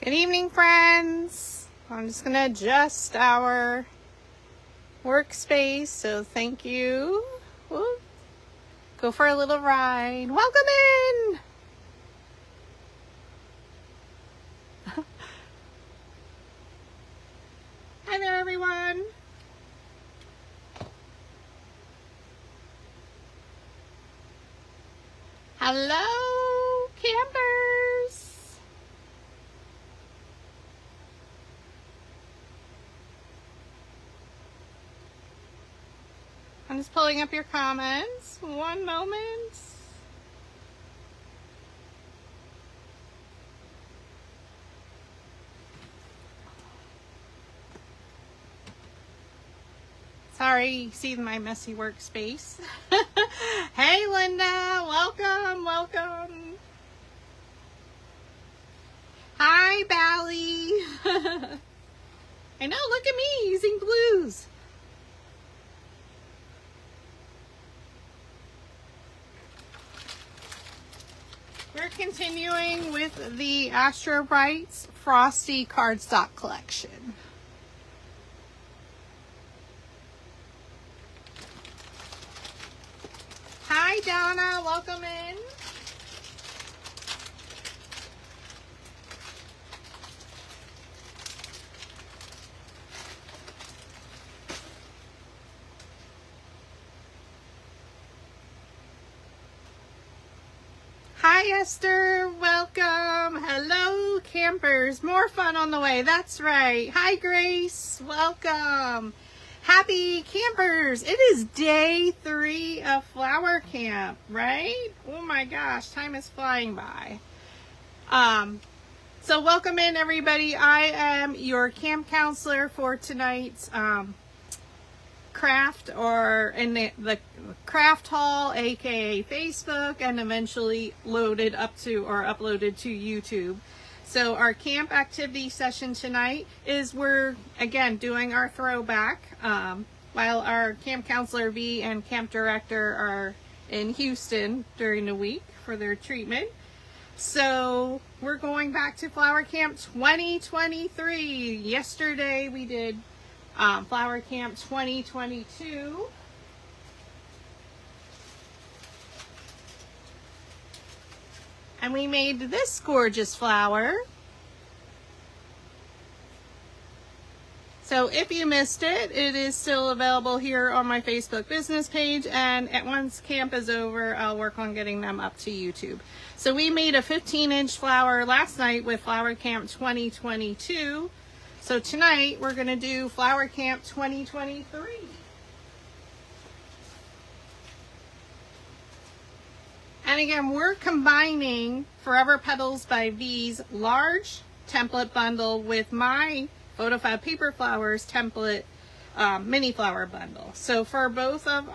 Good evening, friends. I'm just going to adjust our workspace, so thank you. Woo. Go for a little ride. Welcome in. Hi there, everyone. Hello, campers. I'm just pulling up your comments. One moment. Sorry, you see my messy workspace. Hey, Linda. Welcome, welcome. Hi, Bally. I know, look at me using blues. We're continuing with the Astrobrights Frosty Cardstock collection. Hi, Donna. Welcome in. Hi, Esther. Welcome. Hello, campers. More fun on the way. That's right. Hi, Grace. Welcome. Happy campers. It is day 3 of flower camp, right? Oh my gosh, time is flying by. So welcome in, everybody. I am your camp counselor for tonight's craft, or in the craft hall, aka Facebook, and eventually loaded up to or uploaded to YouTube. So our camp activity session tonight is we're again doing our throwback while our camp counselor V and camp director are in Houston during the week for their treatment. So we're going back to Flower Camp 2023. Yesterday we did Flower Camp 2022. And we made this gorgeous flower. So if you missed it, it is still available here on my Facebook business page. And once camp is over, I'll work on getting them up to YouTube. So we made a 15-inch flower last night with Flower Camp 2022. So tonight we're going to do Flower Camp 2023. And again, we're combining Forever Petals by V's large template bundle with my PhotoFabPaperFlowers template mini flower bundle. So for both of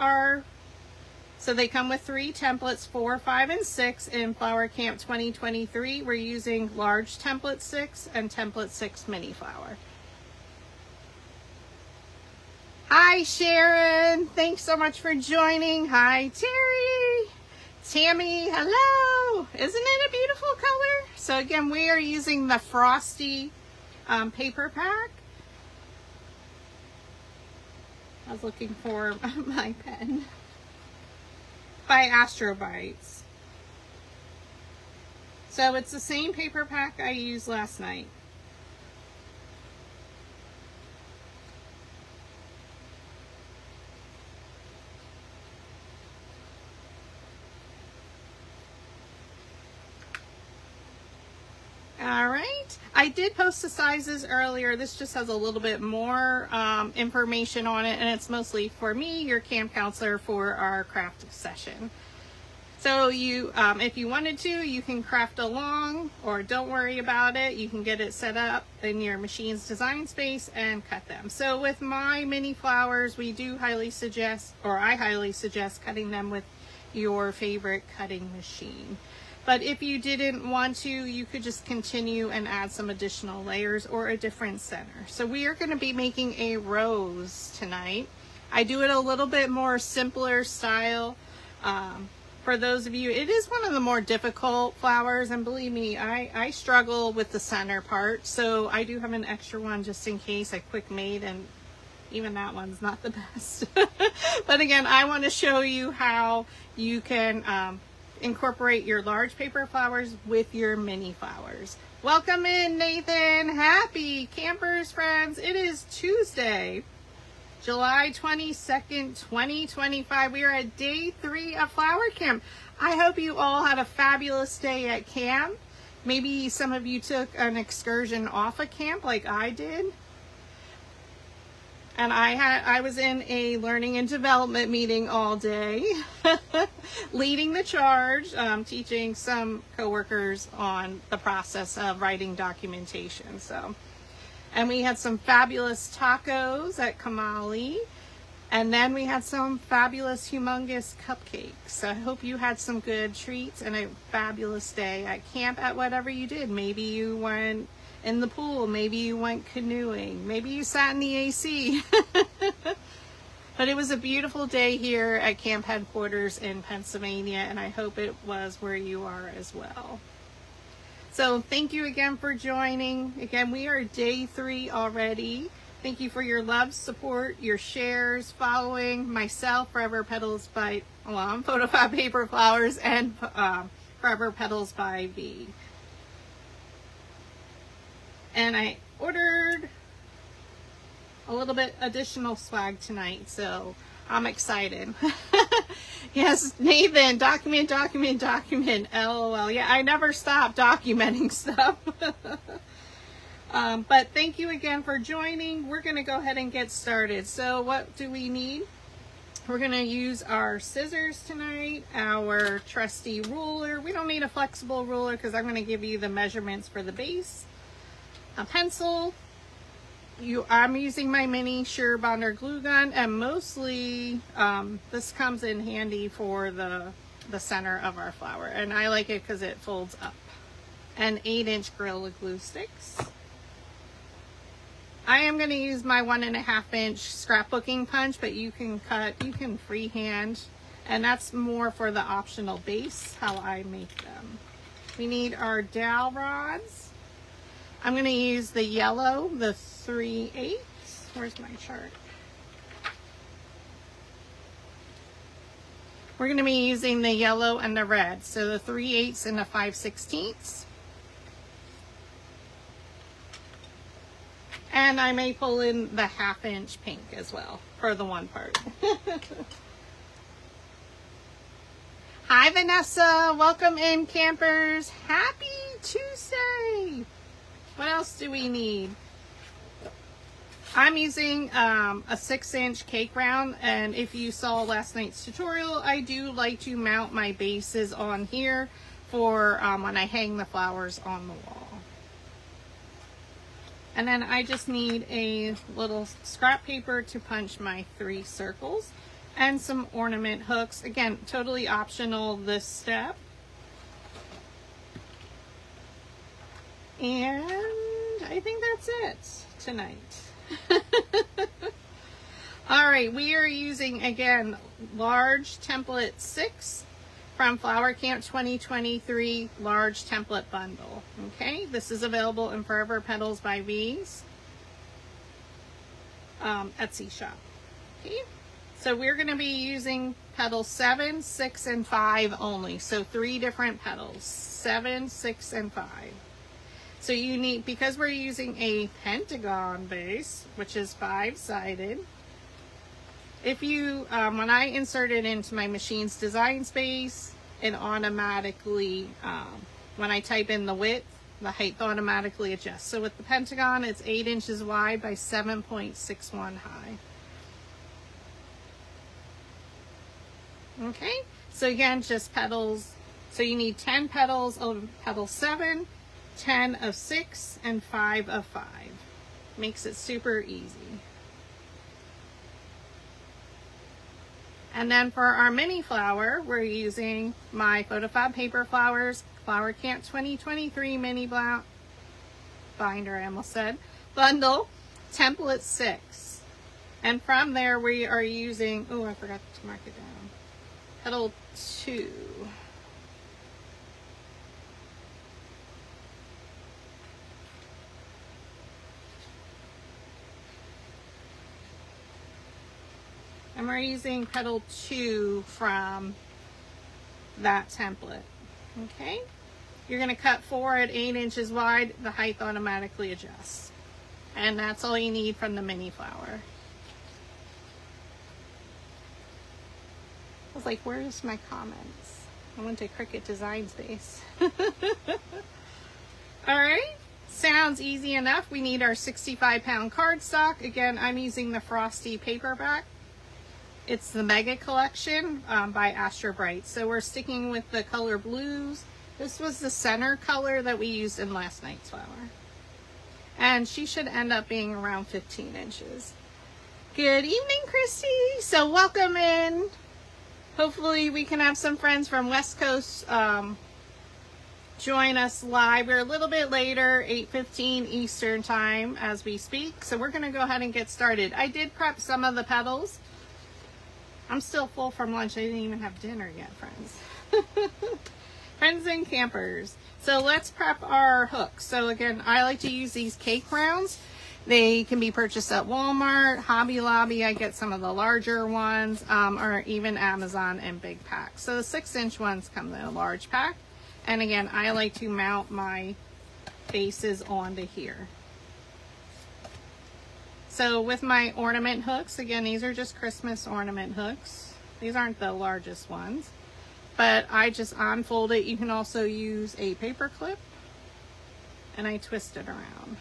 so they come with 3 templates, 4, 5, and 6 in Flower Camp 2023. We're using large template 6 and template 6 mini flower. Hi, Sharon. Thanks so much for joining. Hi, Terry. Tammy, hello. Isn't it a beautiful color? So again, we are using the Frosty paper pack. I was looking for my pen. By Astrobrights. So it's the same paper pack I used last night. All right, I did post the sizes earlier. This just has a little bit more information on it, and it's mostly for me, your camp counselor, for our craft session. So you, if you wanted to, you can craft along, or don't worry about it. You can get it set up in your machine's design space and cut them. So with my mini flowers, we do highly suggest, or I highly suggest, cutting them with your favorite cutting machine. But if you didn't want to, you could just continue and add some additional layers or a different center. So we are going to be making a rose tonight. I do it a little bit more simpler style, For those of you, it is one of the more difficult flowers, and believe me, I struggle with the center part, so I do have an extra one just in case. I quick made, and even that one's not the best. But again, I want to show you how you can incorporate your large paper flowers with your mini flowers. Welcome in, Nathan. Happy campers, friends. It is Tuesday, July 22nd, 2025. We are at day 3 of flower camp. I hope you all had a fabulous day at camp. Maybe some of you took an excursion off of camp like I did. And I was in a learning and development meeting all day, leading the charge, teaching some coworkers on the process of writing documentation. And we had some fabulous tacos at Kamali, and then we had some fabulous, humongous cupcakes. I hope you had some good treats and a fabulous day at camp at whatever you did. Maybe you went in the pool, maybe you went canoeing, maybe you sat in the AC. But it was a beautiful day here at camp headquarters in Pennsylvania, and I hope it was where you are as well. So thank you again for joining. Again, we are day 3 already. Thank you for your love, support, your shares, following myself, Forever Petals by PhotoFabPaperFlowers, and Forever Petals by V. And I ordered a little bit additional swag tonight, so I'm excited. Yes, Nathan, document. LOL. Yeah, I never stop documenting stuff. But thank you again for joining. We're going to go ahead and get started. So what do we need? We're going to use our scissors tonight, our trusty ruler. We don't need a flexible ruler because I'm going to give you the measurements for the base. A pencil. I'm using my mini Sure Bonder glue gun, and mostly this comes in handy for the center of our flower, and I like it because it folds up. And 8-inch Gorilla Glue sticks. I am going to use my 1.5-inch scrapbooking punch, but you can freehand, and that's more for the optional base, how I make them. We need our dowel rods. I'm going to use the yellow, the 3/8. Where's my chart? We're going to be using the yellow and the red. So the 3/8 and the 5/16. And I may pull in the 1/2-inch pink as well for the one part. Hi, Vanessa. Welcome in, campers. Happy Tuesday. What else do we need? I'm using a 6-inch cake round, and if you saw last night's tutorial, I do like to mount my bases on here for when I hang the flowers on the wall. And then I just need a little scrap paper to punch my 3 circles and some ornament hooks. Again, totally optional this step. And I think that's it tonight. All right, we are using, again, large template 6 from Flower Camp 2023 large template bundle. Okay, this is available in Forever Petals by V's Etsy shop. Okay, so we're going to be using petals 7, 6, and 5 only. So 3 different petals, 7, 6, and 5. So you need, because we're using a Pentagon base, which is 5-sided, if you, when I insert it into my machine's design space, it automatically, when I type in the width, the height automatically adjusts. So with the Pentagon, it's 8 inches wide by 7.61 high. Okay, so again, just petals. So you need 10 petals of petal 7, 10 of 6, and 5 of 5. Makes it super easy. And then for our mini flower, we're using my PhotoFabPaperFlowers Flower Camp 2023 mini binder, I almost said, bundle, template 6. And from there we are using, oh, I forgot to mark it down, petal 2. And we're using petal 2 from that template. Okay, you're going to cut 4 at 8 inches wide. The height automatically adjusts, and that's all you need from the mini flower. I was like, where's my comments? I went to Cricut Design Space. All right, sounds easy enough. We need our 65-pound cardstock. Again, I'm using the Frosty paperback. It's the Mega Collection by Astrobrights. So we're sticking with the color blues. This was the center color that we used in last night's flower. And she should end up being around 15 inches. Good evening, Christy. So welcome in. Hopefully we can have some friends from West Coast join us live. We're a little bit later, 8:15 Eastern time as we speak. So we're gonna go ahead and get started. I did prep some of the petals. I'm still full from lunch. I didn't even have dinner yet, friends. Friends and campers. So let's prep our hooks. So again, I like to use these cake rounds. They can be purchased at Walmart, Hobby Lobby. I get some of the larger ones, or even Amazon and big packs. So the 6-inch ones come in a large pack. And again, I like to mount my bases onto here. So with my ornament hooks, again, these are just Christmas ornament hooks. These aren't the largest ones, but I just unfold it. You can also use a paper clip, and I twist it around.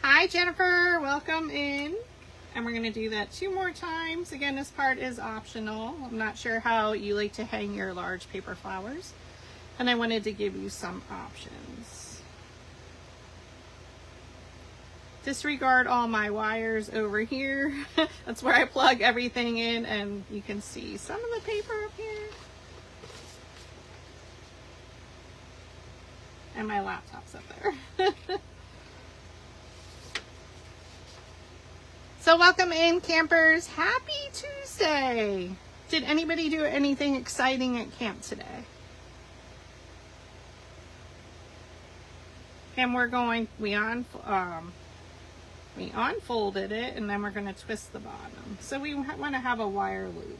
Hi, Jennifer, welcome in. And we're going to do that 2 more times. Again, this part is optional. I'm not sure how you like to hang your large paper flowers, and I wanted to give you some options. Disregard all my wires over here. That's where I plug everything in, and you can see some of the paper up here. And my laptop's up there. So welcome in, campers. Happy Tuesday. Did anybody do anything exciting at camp today? And we're going, we unfolded it, and then we're going to twist the bottom. So we want to have a wire loop.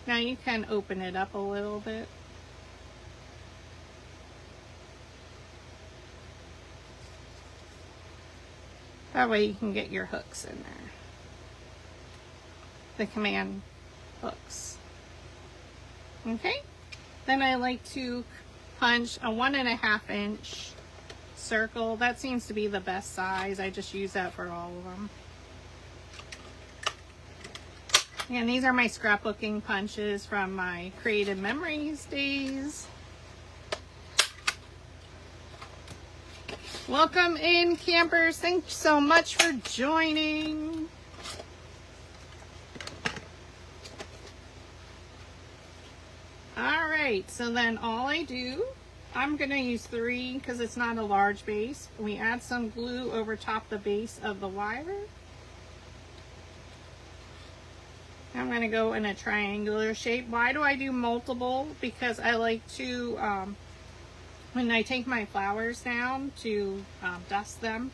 Now you can open it up a little bit. That way you can get your hooks in there. The command hooks. Okay. Then I like to punch a 1.5 inch circle. That seems to be the best size. I just use that for all of them. And these are my scrapbooking punches from my Creative Memories days. Welcome in, campers. Thank you so much for joining. All right, so then all I do, I'm going to use 3 because it's not a large base. We add some glue over top the base of the wire. I'm going to go in a triangular shape. Why do I do multiple? Because I like to, when I take my flowers down to dust them,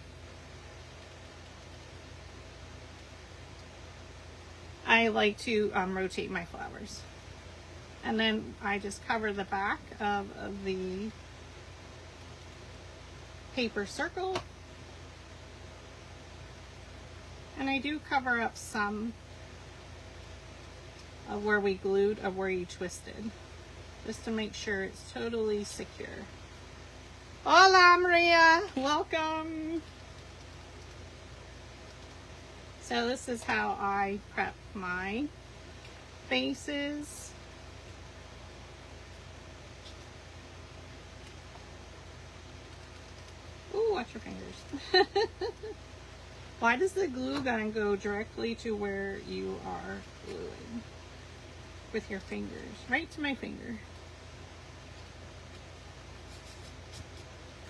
I like to rotate my flowers. And then I just cover the back of the paper circle. And I do cover up some of where we glued, of where you twisted, just to make sure it's totally secure. Hola, Maria, welcome. So this is how I prep my bases. Ooh, watch your fingers. Why does the glue gun go directly to where you are gluing? With your fingers, right to my finger.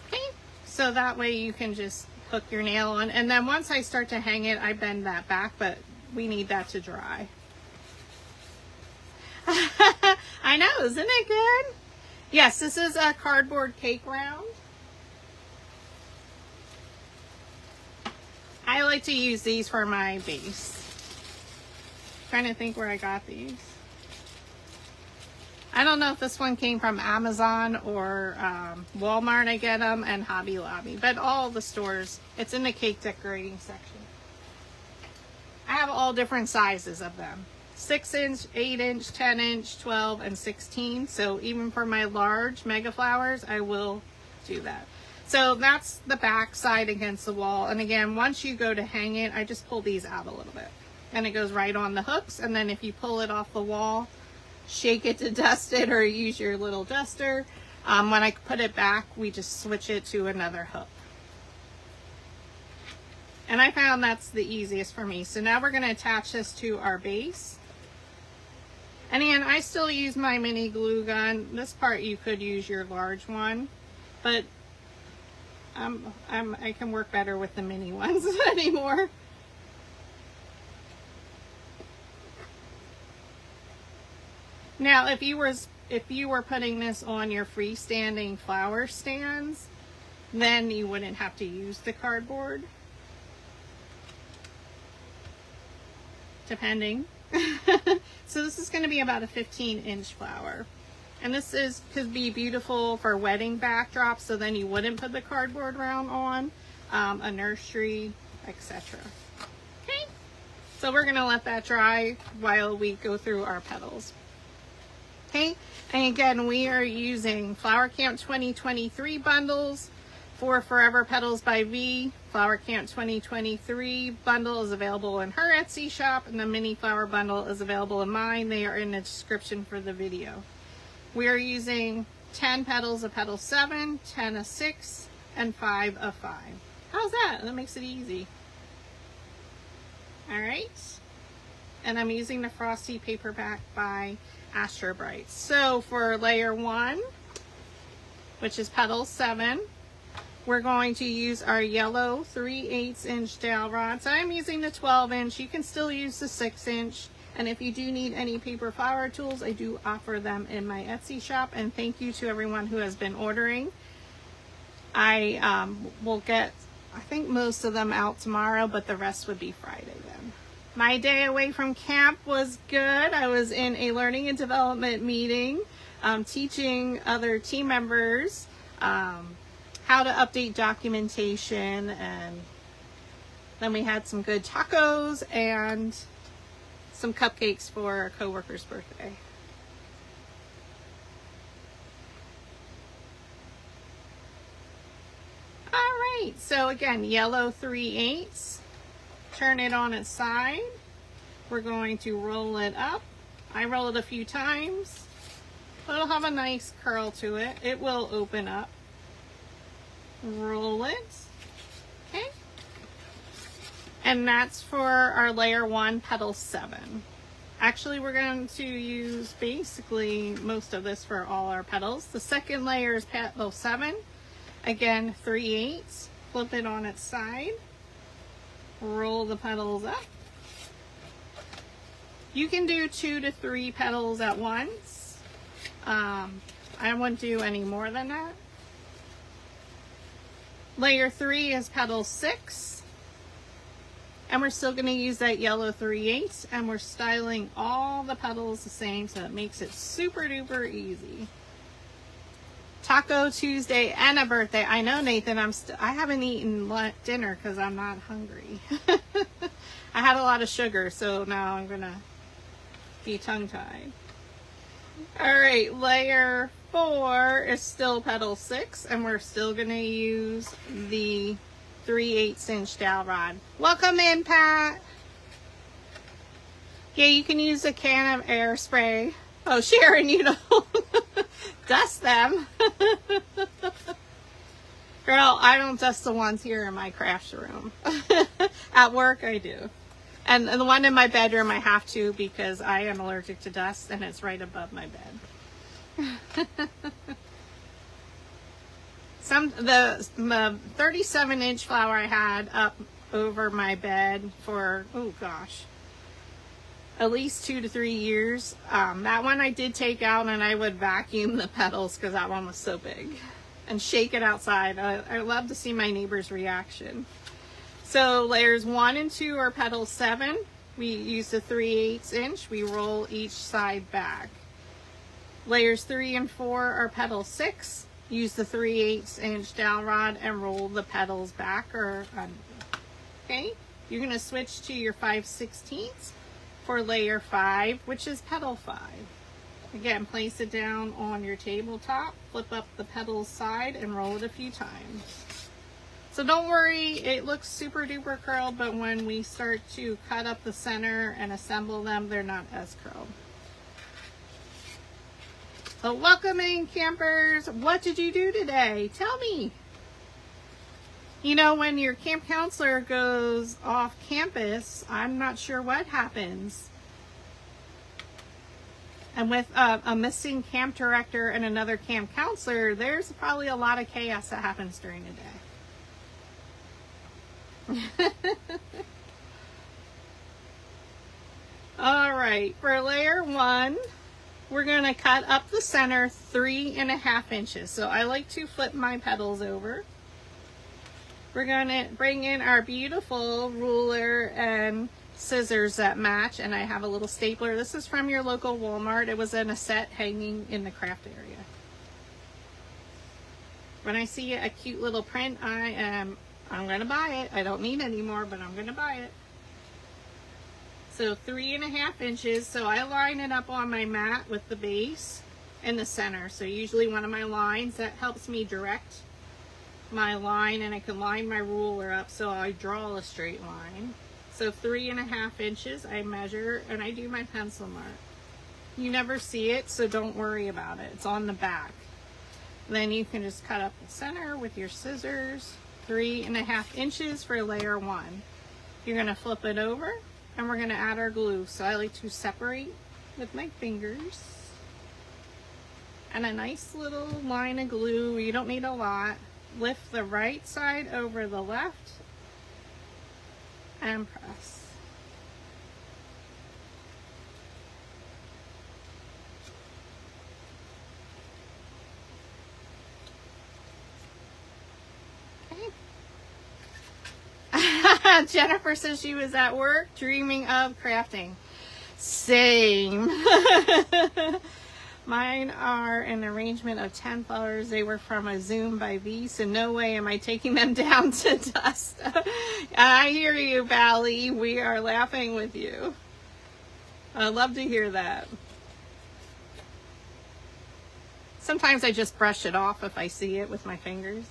Okay, so that way you can just hook your nail on, and then once I start to hang it, I bend that back, but we need that to dry. Oh, isn't it good? Yes, this is a cardboard cake round. I like to use these for my base. Trying to think where I got these. I don't know if this one came from Amazon or Walmart. I get them, and Hobby Lobby, but all the stores. It's in the cake decorating section. I have all different sizes of them. 6-inch, 8-inch, 10-inch, 12, and 16. So even for my large mega flowers, I will do that. So that's the back side against the wall. And again, once you go to hang it, I just pull these out a little bit. And it goes right on the hooks. And then if you pull it off the wall, shake it to dust it or use your little duster. When I put it back, we just switch it to another hook. And I found that's the easiest for me. So now we're going to attach this to our base. And again, I still use my mini glue gun. This part you could use your large one, but I can work better with the mini ones anymore. Now, if you were putting this on your freestanding flower stands, then you wouldn't have to use the cardboard. Depending. So this is going to be about a 15-inch flower. And this could be beautiful for wedding backdrops, so then you wouldn't put the cardboard round on, a nursery, etc. Okay, so we're going to let that dry while we go through our petals. Okay, and again, we are using Flower Camp 2023 bundles for Forever Petals by V. Flower Camp 2023 bundle is available in her Etsy shop, and the mini flower bundle is available in mine. They are in the description for the video. We are using 10 petals of Petal 7, 10 of 6, and 5 of 5. How's that? That makes it easy. Alright. And I'm using the Frosty paperback by Astrobrights. So for layer 1, which is Petal 7, we're going to use our yellow 3/8-inch dowel rods. I'm using the 12-inch. You can still use the 6-inch. And if you do need any paper flower tools, I do offer them in my Etsy shop. And thank you to everyone who has been ordering. I will get, I think, most of them out tomorrow, but the rest would be Friday then. My day away from camp was good. I was in a learning and development meeting, teaching other team members how to update documentation, and then we had some good tacos and some cupcakes for a coworker's birthday. All right, so again, yellow 3/8. Turn it on its side. We're going to roll it up. I roll it a few times. It'll have a nice curl to it. It will open up. Roll it. Okay. And that's for our layer 1, Petal 7. Actually, we're going to use basically most of this for all our petals. The second layer is Petal 7. Again, 3/8. Flip it on its side. Roll the petals up. You can do 2 to 3 petals at once. I wouldn't do any more than that. Layer 3 is Petal 6. And we're still going to use that yellow 3/8, and we're styling all the petals the same, so it makes it super duper easy. Taco Tuesday and a birthday. I know, Nathan, I haven't eaten dinner because I'm not hungry. I had a lot of sugar, so now I'm going to be tongue-tied. All right, layer 4 is still Petal 6, and we're still going to use the 3/8-inch dowel rod. Welcome in, Pat. Yeah, you can use a can of air spray. Oh, Sharon, you don't dust them. Girl, I don't dust the ones here in my crafts room. At work, I do. And the one in my bedroom, I have to because I am allergic to dust, and it's right above my bed. The 37-inch flower I had up over my bed for, oh gosh, at least 2 to 3 years. That one I did take out, and I would vacuum the petals because that one was so big, and shake it outside. I love to see my neighbor's reaction. So layers 1 and 2 are petal 7. We use the 3/8 inch. We roll each side back. Layers 3 and 4 are petal 6. Use the 3/8 inch dowel rod and roll the petals back or under. Okay, you're going to switch to your 5/16 for layer 5, which is petal 5. Again, place it down on your tabletop, flip up the petals side, and roll it a few times. So don't worry, it looks super duper curled, but when we start to cut up the center and assemble them, they're not as curled. So welcome in, campers. What did you do today? Tell me. You know, when your camp counselor goes off campus, I'm not sure what happens. And with a missing camp director and another camp counselor, there's probably a lot of chaos that happens during the day. All right, for layer 1, we're going to cut up the center 3.5 inches. So I like to flip my petals over. We're going to bring in our beautiful ruler and scissors that match, and I have a little stapler. This is from your local Walmart. It was in a set hanging in the craft area. When I see a cute little print, I'm going to buy it. I don't need any more, but I'm going to buy it. So 3.5 inches. So I line it up on my mat with the base in the center. So usually one of my lines that helps me direct my line, and I can line my ruler up so I draw a straight line. So 3.5 inches I measure, and I do my pencil mark. You never see it, so don't worry about it. It's on the back. Then you can just cut up the center with your scissors. 3.5 inches for layer 1. You're going to flip it over, and we're going to add our glue. So I like to separate with my fingers. And a nice little line of glue. You don't need a lot. Lift the right side over the left and press. Okay. Jennifer says she was at work dreaming of crafting. Same. Mine are an arrangement of 10 flowers. They were from a Zoom by V, so no way am I taking them down to dust. I hear you, Bally. We are laughing with you. I love to hear that. Sometimes I just brush it off if I see it with my fingers.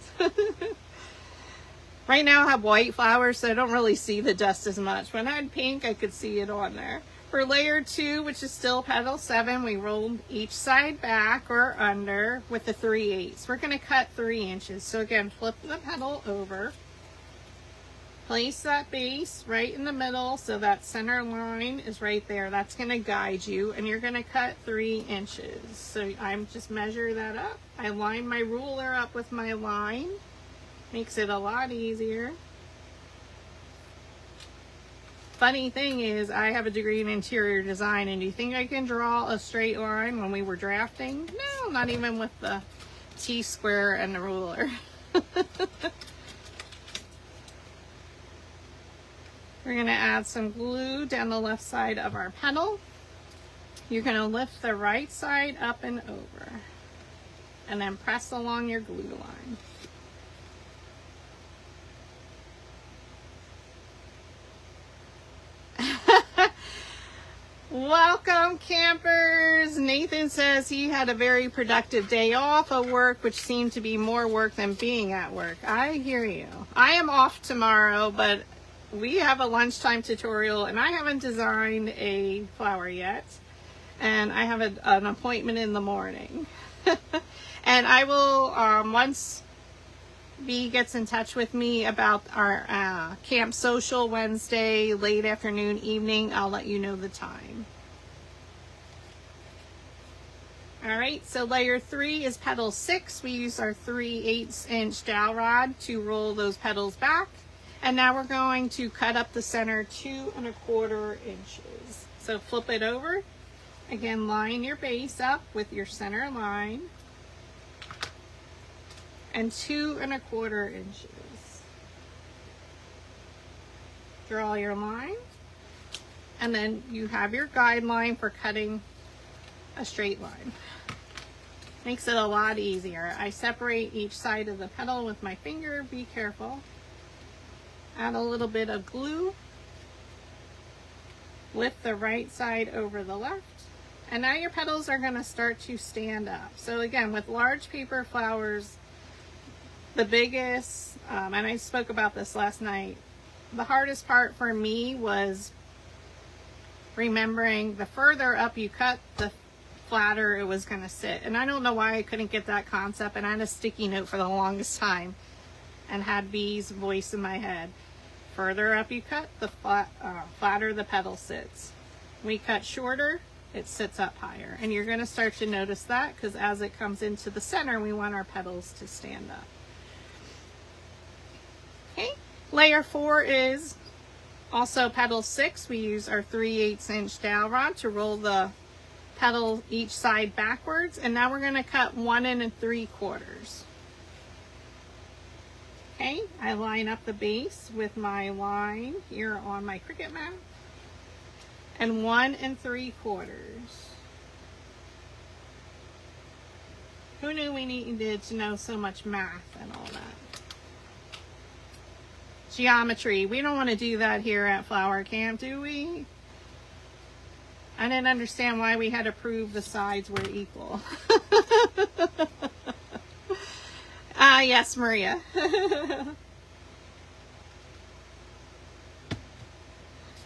Right now I have white flowers, so I don't really see the dust as much. When I had pink, I could see it on there. For layer 2, which is still petal 7, we rolled each side back or under with the 3/8. We're going to cut 3 inches. So again, flip the petal over. Place that base right in the middle so that center line is right there. That's going to guide you, and you're going to cut 3 inches. So I'm just measure that up. I line my ruler up with my line. Makes it a lot easier. Funny thing is, I have a degree in interior design, and do you think I can draw a straight line when we were drafting? No, not even with the T-square and the ruler. We're going to add some glue down the left side of our petal. You're going to lift the right side up and over, and then press along your glue line. Welcome, campers. Nathan says he had a very productive day off of work, which seemed to be more work than being at work. I hear you. I am off tomorrow, but we have a lunchtime tutorial, and I haven't designed a flower yet, and I have an appointment in the morning. And I will, once B gets in touch with me about our camp social Wednesday, late afternoon, evening, I'll let you know the time. All right, so layer 3 is petal 6. We use our 3/8 inch dowel rod to roll those petals back. And now we're going to cut up the center 2 1/4 inches. So flip it over. Again, line your base up with your center line and 2 1/4 inches. Draw your line, and then you have your guideline for cutting a straight line. Makes it a lot easier. I separate each side of the petal with my finger. Be careful. Add a little bit of glue. Lift the right side over the left. And now your petals are going to start to stand up. So again, with large paper flowers, the biggest, and I spoke about this last night, the hardest part for me was remembering the further up you cut, the flatter it was going to sit. And I don't know why I couldn't get that concept, and I had a sticky note for the longest time and had B's voice in my head. Further up you cut, the flatter the petal sits. We cut shorter, it sits up higher. And you're going to start to notice that because as it comes into the center, we want our petals to stand up. Okay, layer 4 is also petal 6. We use our 3/8 inch dowel rod to roll the petal each side backwards. And now we're going to cut 1 3/4. Okay, I line up the base with my line here on my Cricut mat. And 1 3/4. Who knew we needed to know so much math and all that? Geometry. We don't want to do that here at Flower Camp, do we? I didn't understand why we had to prove the sides were equal. Yes, Maria. All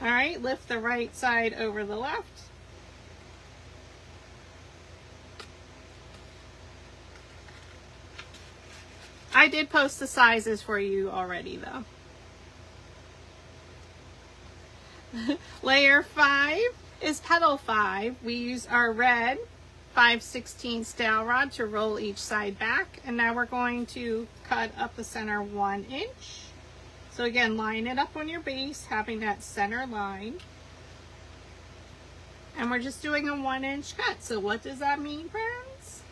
right, lift the right side over the left. I did post the sizes for you already though. Layer 5 is petal 5. We use our red 5/16 dowel rod to roll each side back, and now we're going to cut up the center 1 inch. So again, line it up on your base, having that center line. And we're just doing a 1 inch cut. So what does that mean, friends?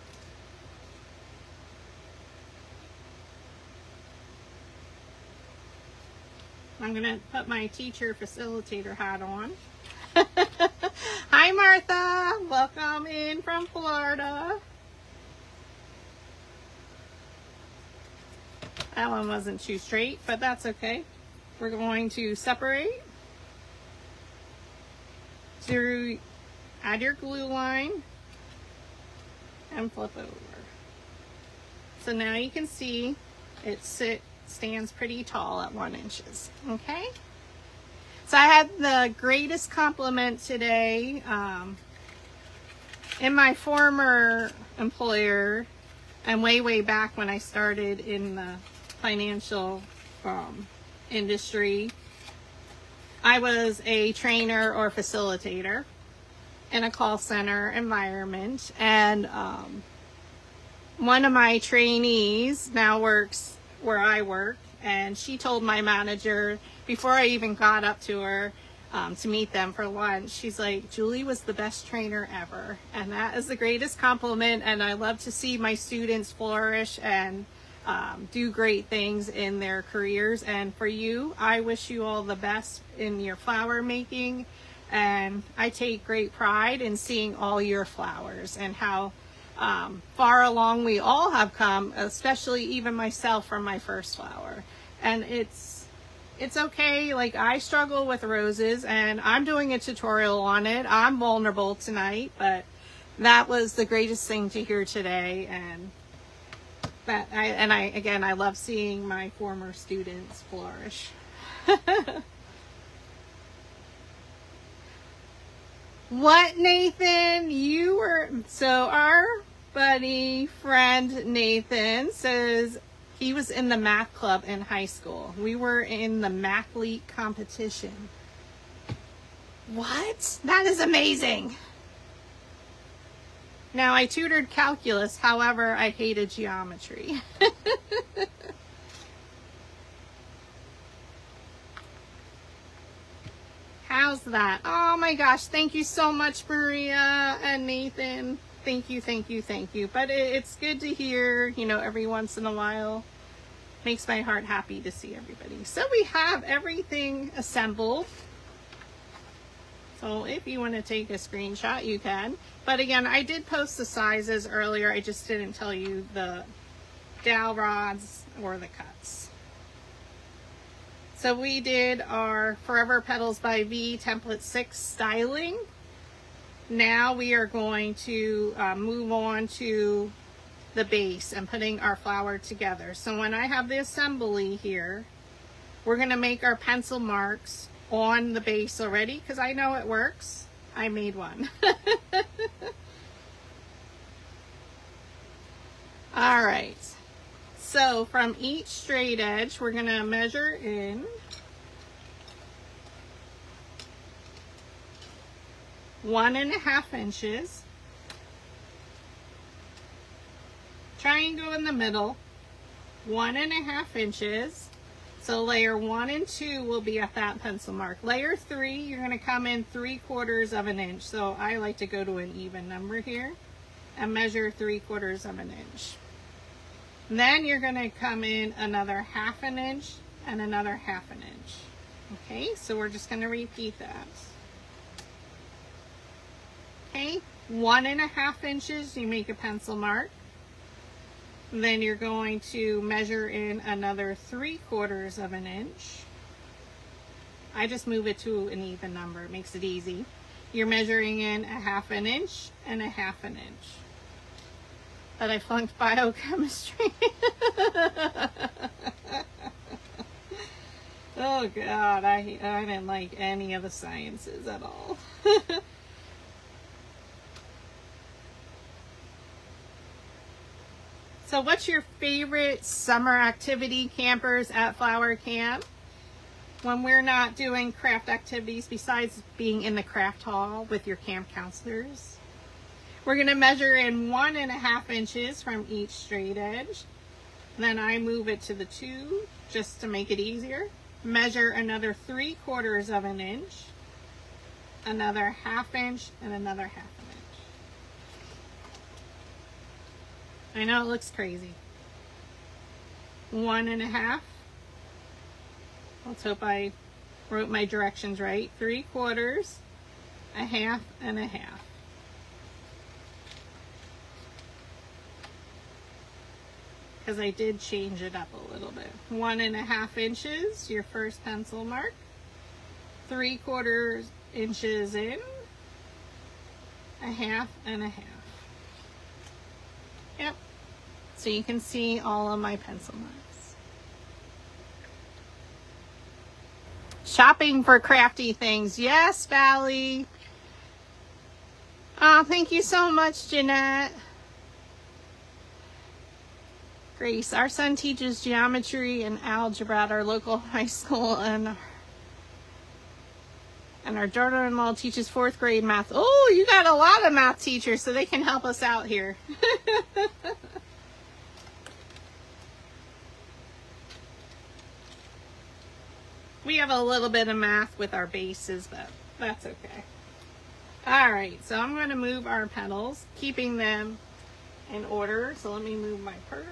I'm gonna put my teacher facilitator hat on. Hi Martha, welcome in from Florida. That one wasn't too straight, but that's okay. We're going to separate. So add your glue line and flip over. So now you can see it stands pretty tall at 1 inch. Okay. So I had the greatest compliment today. In my former employer, and way back when I started in the financial industry, I was a trainer or facilitator in a call center environment, and one of my trainees now works where I work, and she told my manager before I even got up to her to meet them for lunch, she's like, Julie was the best trainer ever. And that is the greatest compliment, and I love to see my students flourish and do great things in their careers. And for you, I wish you all the best in your flower making, and I take great pride in seeing all your flowers and how far along we all have come, especially even myself from my first flower. And it's okay. Like, I struggle with roses, and I'm doing a tutorial on it. I'm vulnerable tonight, but that was the greatest thing to hear today. And I love seeing my former students flourish. What, Nathan? You were, so our buddy friend Nathan says he was in the math club in high school. We were in the mathlete competition. What? That is amazing. Now, I tutored calculus, however, I hated geometry. How How's that? Oh my gosh, thank you so much, Maria and Nathan. Thank you, thank you, thank you. But it's good to hear, you know, every once in a while. Makes my heart happy to see everybody. So we have everything assembled. So if you want to take a screenshot, you can. But again, I did post the sizes earlier. I just didn't tell you the dowel rods or the cuts. So we did our Forever Petals by V template 6 styling. Now we are going to move on to the base and putting our flower together. So when I have the assembly here, we're going to make our pencil marks on the base already because I know it works. I made one. All right. So from each straight edge, we're going to measure in 1.5 inches. Try and go in the middle, 1.5 inches. So layer 1 and 2 will be at that pencil mark. Layer 3, you're going to come in 3/4 of an inch. So I like to go to an even number here and measure 3/4 of an inch. And then you're going to come in another 1/2 inch and another 1/2 inch. Okay, so we're just going to repeat that. Okay, 1.5 inches, you make a pencil mark. Then you're going to measure in another 3/4 of an inch. I just move it to an even number. It makes it easy. You're measuring in 1/2 inch and 1/2 inch. But I flunked biochemistry. Oh God, I didn't like any of the sciences at all. So what's your favorite summer activity, campers, at flower camp? When we're not doing craft activities besides being in the craft hall with your camp counselors. We're going to measure in 1.5 inches from each straight edge. Then I move it to the 2 just to make it easier. Measure another 3/4 of an inch, another 1/2 inch, and another 1/2 inch. I know it looks crazy. 1.5. Let's hope I wrote my directions right. 3/4, 1/2, and 1/2. Because I did change it up a little bit. 1.5 inches, your first pencil mark. 3/4 inches in, 1/2 and 1/2. Yep. So you can see all of my pencil marks. Shopping for crafty things. Yes, Valley. Oh, thank you so much, Jeanette. Grace, our son teaches geometry and algebra at our local high school, and our daughter-in-law teaches 4th grade math. Oh, you got a lot of math teachers, so they can help us out here. We have a little bit of math with our bases, but that's okay. All right, so I'm going to move our petals, keeping them in order. So let me move my purse.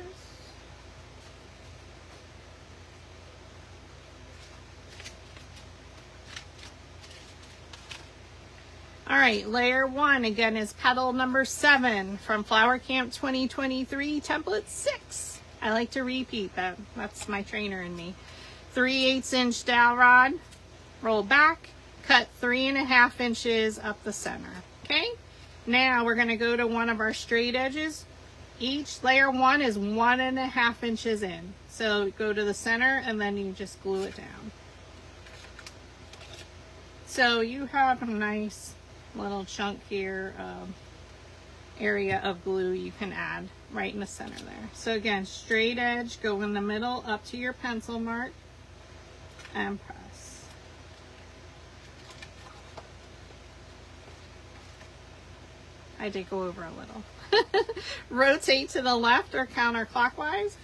All right, layer 1 again is petal number 7 from Flower Camp 2023, template 6. I like to repeat that. That's my trainer in me. 3/8 inch dowel rod, roll back, cut 3.5 inches up the center. Okay, now we're going to go to one of our straight edges. Each layer 1 is 1.5 inches in. So go to the center and then you just glue it down. So you have a nice little chunk here, area of glue you can add right in the center there. So again, straight edge, go in the middle up to your pencil mark and press. I did go over a little. Rotate to the left or counterclockwise.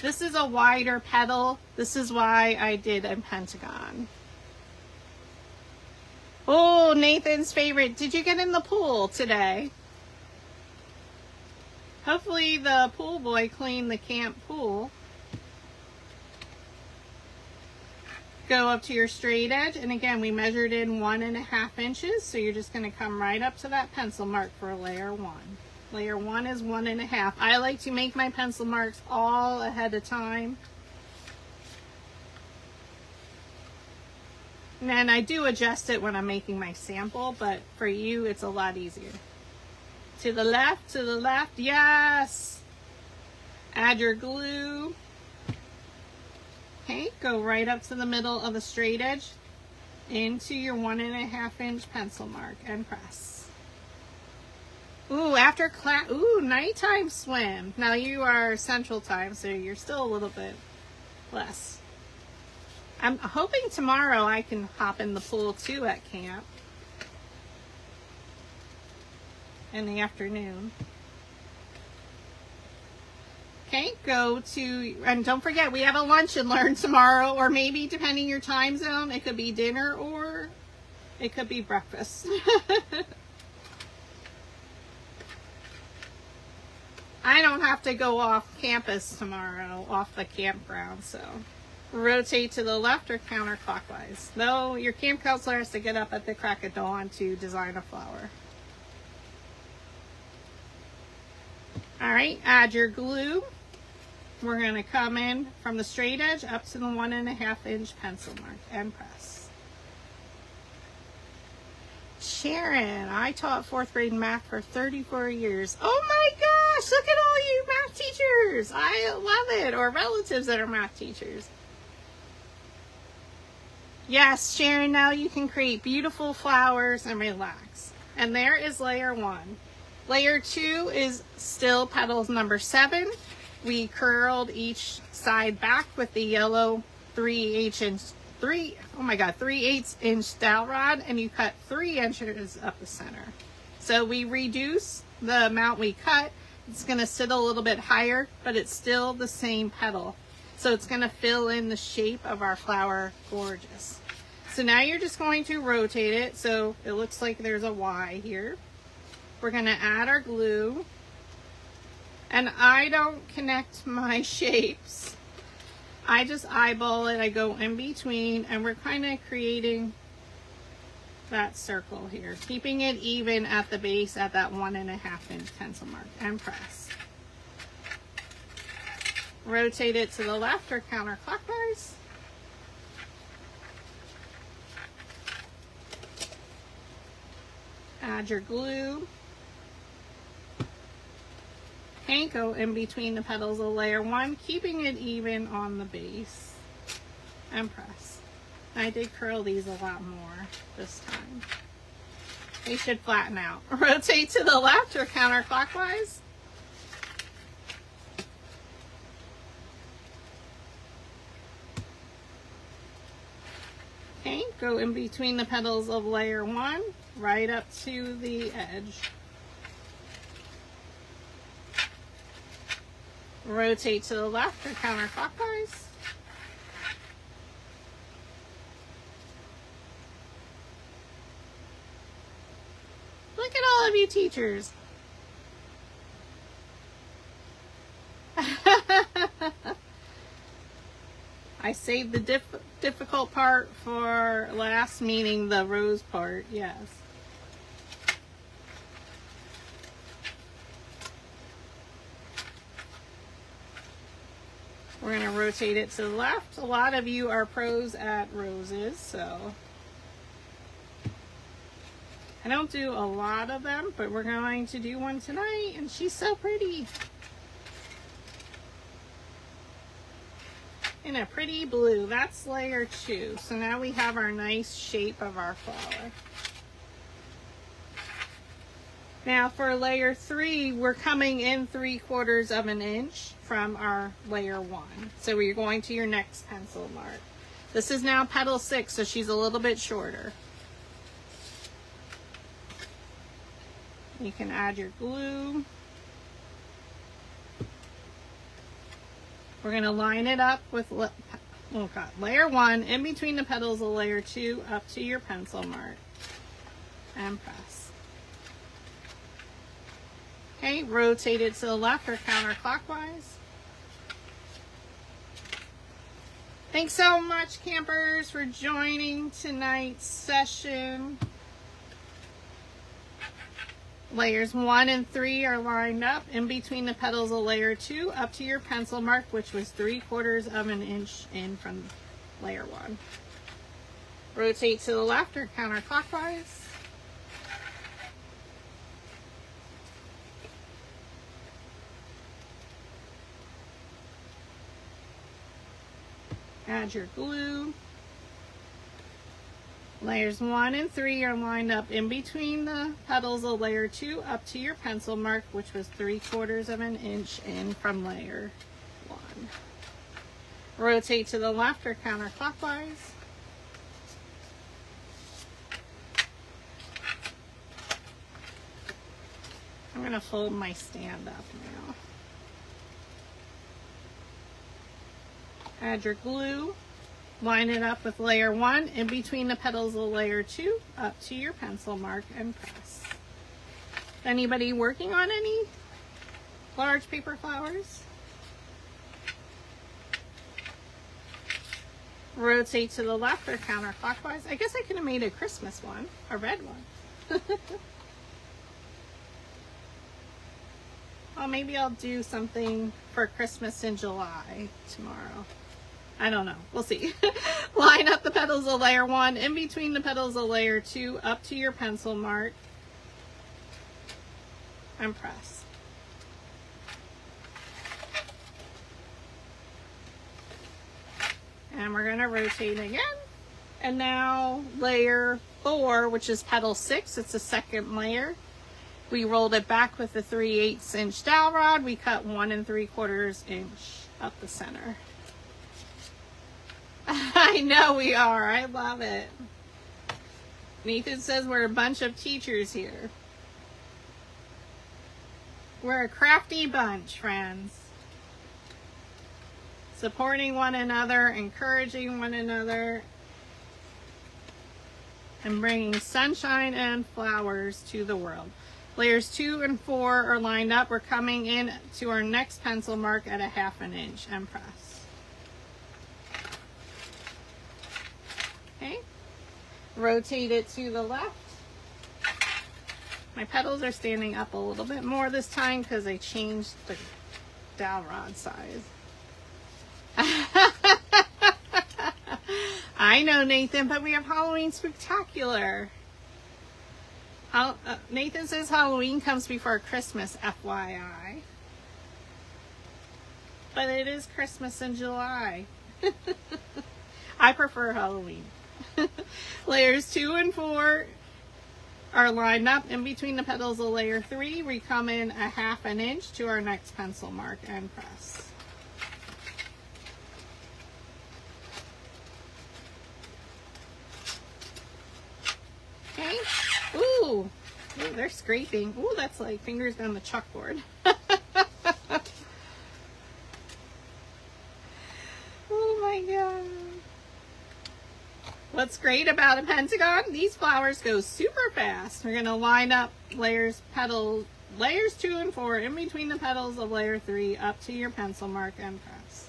This is a wider petal. This is why I did a pentagon. Oh, Nathan's favorite. Did you get in the pool today? Hopefully the pool boy cleaned the camp pool. Go up to your straight edge, and again we measured in 1.5 inches, so you're just going to come right up to that pencil mark for layer 1. Layer 1 is 1.5. I like to make my pencil marks all ahead of time. And I do adjust it when I'm making my sample, but for you it's a lot easier. To the left, yes! Add your glue. Okay, go right up to the middle of the straight edge into your 1.5 inch pencil mark and press. Ooh, after class, ooh, nighttime swim. Now you are central time, so you're still a little bit less. I'm hoping tomorrow I can hop in the pool too at camp in the afternoon. Okay, go to, and don't forget, we have a lunch and learn tomorrow, or maybe depending your time zone, it could be dinner or it could be breakfast. I don't have to go off campus tomorrow, off the campground, so rotate to the left or counterclockwise. No, your camp counselor has to get up at the crack of dawn to design a flower. All right, add your glue. We're going to come in from the straight edge up to the 1.5 inch pencil mark and press. Sharon, I taught 4th grade math for 34 years. Oh my gosh, look at all you math teachers. I love it. Or relatives that are math teachers. Yes, Sharon, now you can create beautiful flowers and relax. And there is layer 1. Layer 2 is still petals number 7. We curled each side back with the yellow 3/8 inch dowel rod, and you cut 3 inches up the center. So we reduce the amount we cut. It's going to sit a little bit higher, but it's still the same petal. So it's going to fill in the shape of our flower gorgeous. So now you're just going to rotate it so it looks like there's a Y here. We're going to add our glue. And I don't connect my shapes. I just eyeball it. I go in between, and we're kind of creating that circle here, keeping it even at the base at that 1.5 inch pencil mark, and press. Rotate it to the left or counterclockwise. Add your glue. Okay, go in between the petals of layer 1, keeping it even on the base, and press. I did curl these a lot more this time. They should flatten out. Rotate to the left or counterclockwise. Okay, go in between the petals of layer 1, right up to the edge. Rotate to the left or counterclockwise. Look at all of you teachers. I saved the difficult part for last, meaning the rose part, yes. We're going to rotate it to the left. A lot of you are pros at roses, so I don't do a lot of them, but we're going to do one tonight, and she's so pretty. In a pretty blue. That's layer 2. So now we have our nice shape of our flower. Now for layer 3, we're coming in 3/4 of an inch from our layer 1. So you're going to your next pencil mark. This is now petal 6, so she's a little bit shorter. You can add your glue. We're going to line it up with layer 1 in between the petals of layer 2 up to your pencil mark and press. Okay, rotate it to the left or counterclockwise. Thanks so much, campers, for joining tonight's session. Layers 1 and 3 are lined up in between the petals of layer 2 up to your pencil mark, which was 3/4 of an inch in from layer 1. Rotate to the left or counterclockwise. Add your glue. Layers 1 and 3 are lined up in between the petals of layer 2 up to your pencil mark, which was 3/4 of an inch in from layer 1. Rotate to the left or counterclockwise. I'm going to fold my stand up now. Add your glue. Line it up with layer 1 in between the petals of layer 2 up to your pencil mark and press. Anybody working on any large paper flowers? Rotate to the left or counterclockwise. I guess I could have made a Christmas one, a red one. Well, maybe I'll do something for Christmas in July tomorrow. I don't know. We'll see. Line up the petals of layer 1 in between the petals of layer 2 up to your pencil mark and press. And we're going to rotate again. And now layer 4, which is petal 6, it's the second layer. We rolled it back with the 3/8 inch dowel rod. We cut 1 3/4 inch up the center. I know we are. I love it. Nathan says we're a bunch of teachers here. We're a crafty bunch, friends. Supporting one another, encouraging one another, and bringing sunshine and flowers to the world. Layers 2 and 4 are lined up. We're coming in to our next pencil mark at a 1/2 inch and press. Okay, rotate it to the left. My petals are standing up a little bit more this time because I changed the dowel rod size. I know, Nathan, but we have Halloween Spectacular. Nathan says Halloween comes before Christmas, FYI. But it is Christmas in July. I prefer Halloween. Layers 2 and 4 are lined up in between the petals of layer 3. We come in a 1/2 inch to our next pencil mark and press. Okay. Ooh, they're scraping. Ooh, that's like fingers down the chalkboard. Oh my God. What's great about a pentagon? These flowers go super fast. We're going to line up layers 2 and 4 in between the petals of layer 3 up to your pencil mark and press.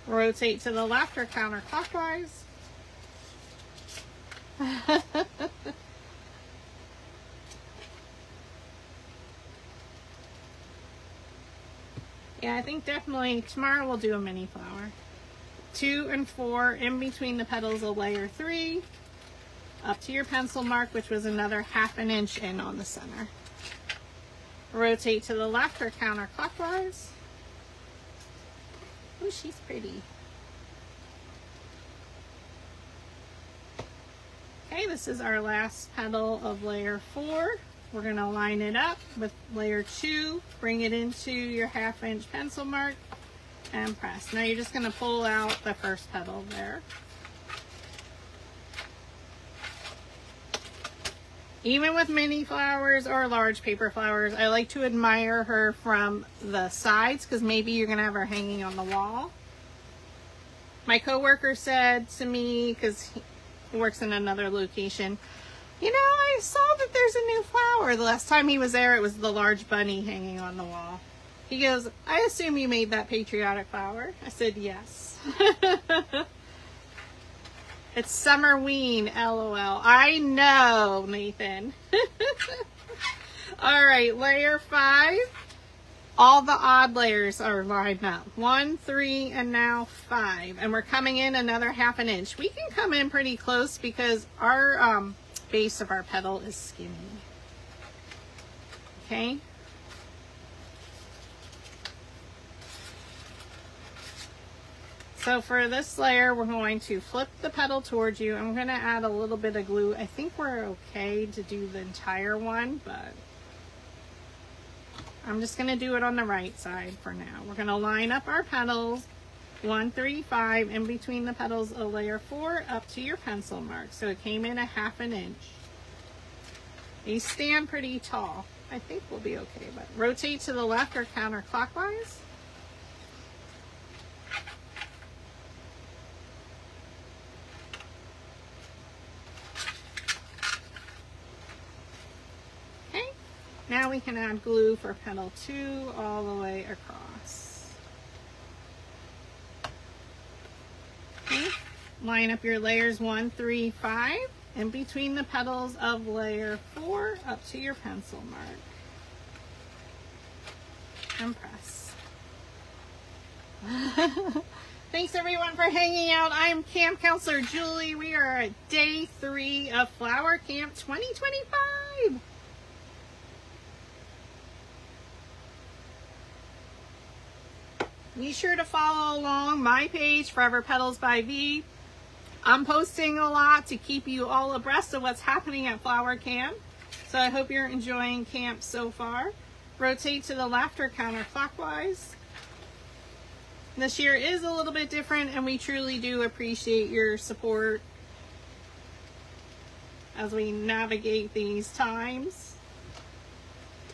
Rotate to the left or counterclockwise. Yeah, I think definitely tomorrow we'll do a mini flower. 2 and 4 in between the petals of layer 3 up to your pencil mark, which was another 1/2 inch in on the center. Rotate to the left or counterclockwise. Oh, she's pretty. Okay, this is our last petal of layer 4. We're going to line it up with layer 2, bring it into your 1/2 inch pencil mark and press. Now you're just going to pull out the first petal there. Even with mini flowers or large paper flowers, I like to admire her from the sides because maybe you're going to have her hanging on the wall. My coworker said to me, because he works in another location, you know, I saw that there's a new flower. The last time he was there, it was the large bunny hanging on the wall. He goes, I assume you made that patriotic flower. I said, yes. It's Summerween, LOL. I know, Nathan. All right, layer 5. All the odd layers are lined up. 1, 3, and now 5. And we're coming in another 1/2 inch. We can come in pretty close because our base of our petal is skinny. Okay. So for this layer, we're going to flip the petal towards you. I'm going to add a little bit of glue. I think we're okay to do the entire one, but I'm just going to do it on the right side for now. We're going to line up our petals, 1, 3, 5, in between the petals of layer 4 up to your pencil mark. So it came in 1/2 inch. These stand pretty tall. I think we'll be okay, but rotate to the left or counterclockwise. Now we can add glue for petal 2 all the way across. Okay. Line up your layers 1, 3, 5 in between the petals of layer 4 up to your pencil mark. And press. Thanks everyone for hanging out. I'm Camp Counselor Julie. We are at day 3 of Flower Camp 2025. Be sure to follow along my page, Forever Petals by V. I'm posting a lot to keep you all abreast of what's happening at Flower Camp. So I hope you're enjoying camp so far. Rotate to the left or counterclockwise. This year is a little bit different and we truly do appreciate your support as we navigate these times.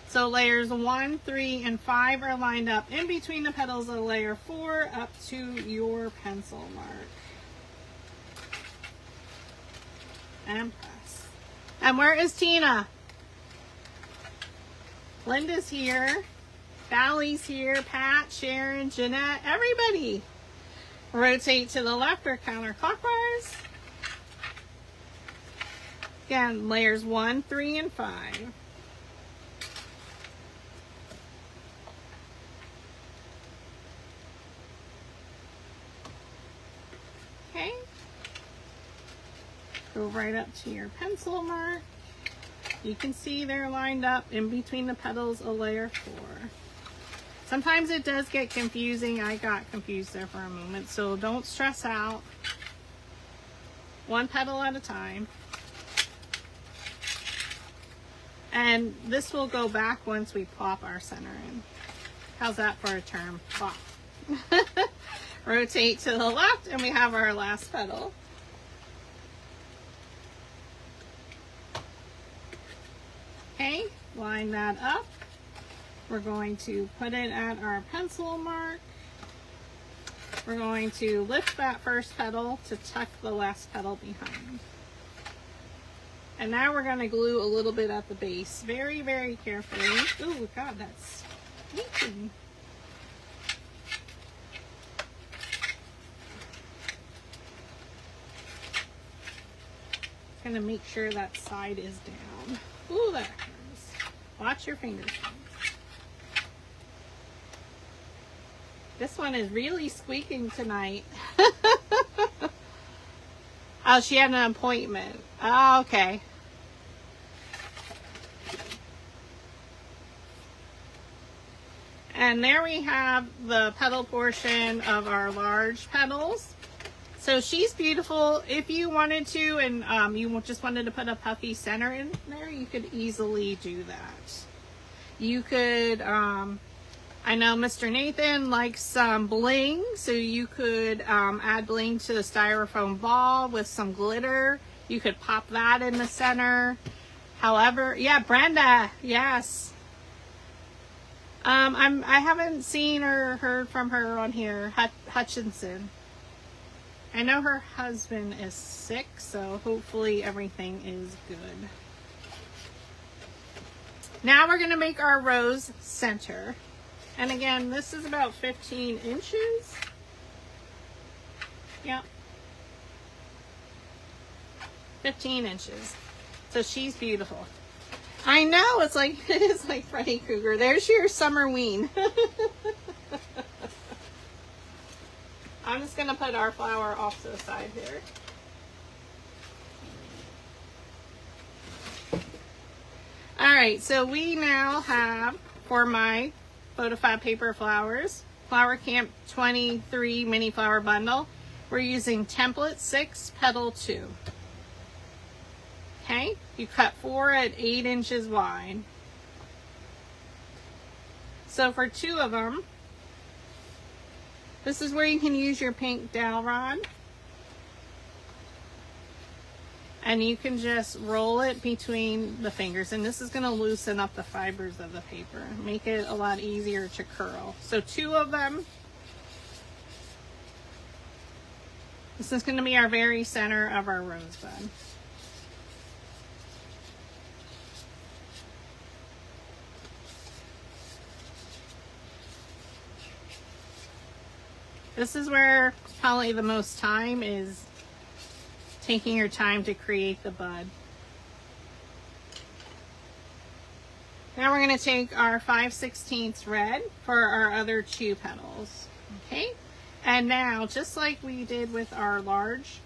So layers 1, 3, and 5 are lined up in between the petals of layer 4 up to your pencil mark. And press. And where is Tina? Linda's here. Bally's here. Pat, Sharon, Jeanette, everybody. Rotate to the left or counterclockwise. Again, layers 1, 3, and 5. Okay. Go right up to your pencil mark. You can see they're lined up in between the petals of layer 4. Sometimes it does get confusing. I got confused there for a moment, so don't stress out. One petal at a time. And this will go back once we plop our center in. How's that for a term? Plop. Rotate to the left and we have our last petal. Okay, line that up. We're going to put it at our pencil mark. We're going to lift that first petal to tuck the last petal behind. And now we're going to glue a little bit at the base. Very, very carefully. Oh God, that's leaking. Gonna make sure that side is down. Ooh, that hurts. Watch your fingers. This one is really squeaking tonight. Oh, she had an appointment. Oh, okay. And there we have the petal portion of our large petals. So she's beautiful. If you wanted to, and you just wanted to put a puffy center in there, you could easily do that. You could, I know Mr. Nathan likes some bling, so you could add bling to the styrofoam ball with some glitter. You could pop that in the center. However, yeah, Brenda, yes. I haven't seen or heard from her on here. Hutchinson. I know her husband is sick, so hopefully everything is good. Now we're going to make our rose center. And again, this is about 15 inches. Yep. 15 inches. So she's beautiful. I know, it's like, it is like Freddy Krueger. There's your summer ween. I'm just going to put our flower off to the side here. Alright, so we now have, for my PhotoFabPaperFlowers Flower Camp 23 mini flower bundle, we're using template 6, petal 2. Okay, you cut 4 at 8 inches wide. So for 2 of them, this is where you can use your pink dowel rod. And you can just roll it between the fingers. And this is going to loosen up the fibers of the paper. Make it a lot easier to curl. So 2 of them. This is going to be our very center of our rosebud. This is where probably the most time is taking your time to create the bud. Now we're going to take our 5/16 red for our other 2 petals. Okay, and now just like we did with our large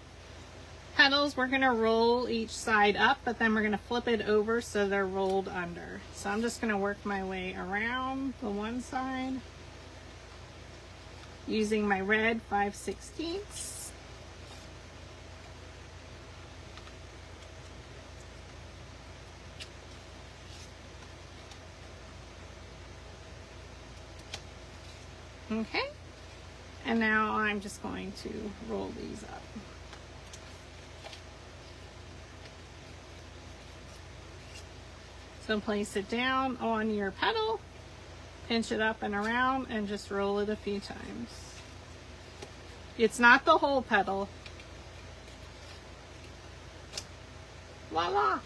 petals, we're going to roll each side up, but then we're going to flip it over so they're rolled under. So I'm just going to work my way around the one side using my red 5/16. Okay, and now I'm just going to roll these up. So place it down on your petal, pinch it up and around, and just roll it a few times. It's not the whole petal. Voila!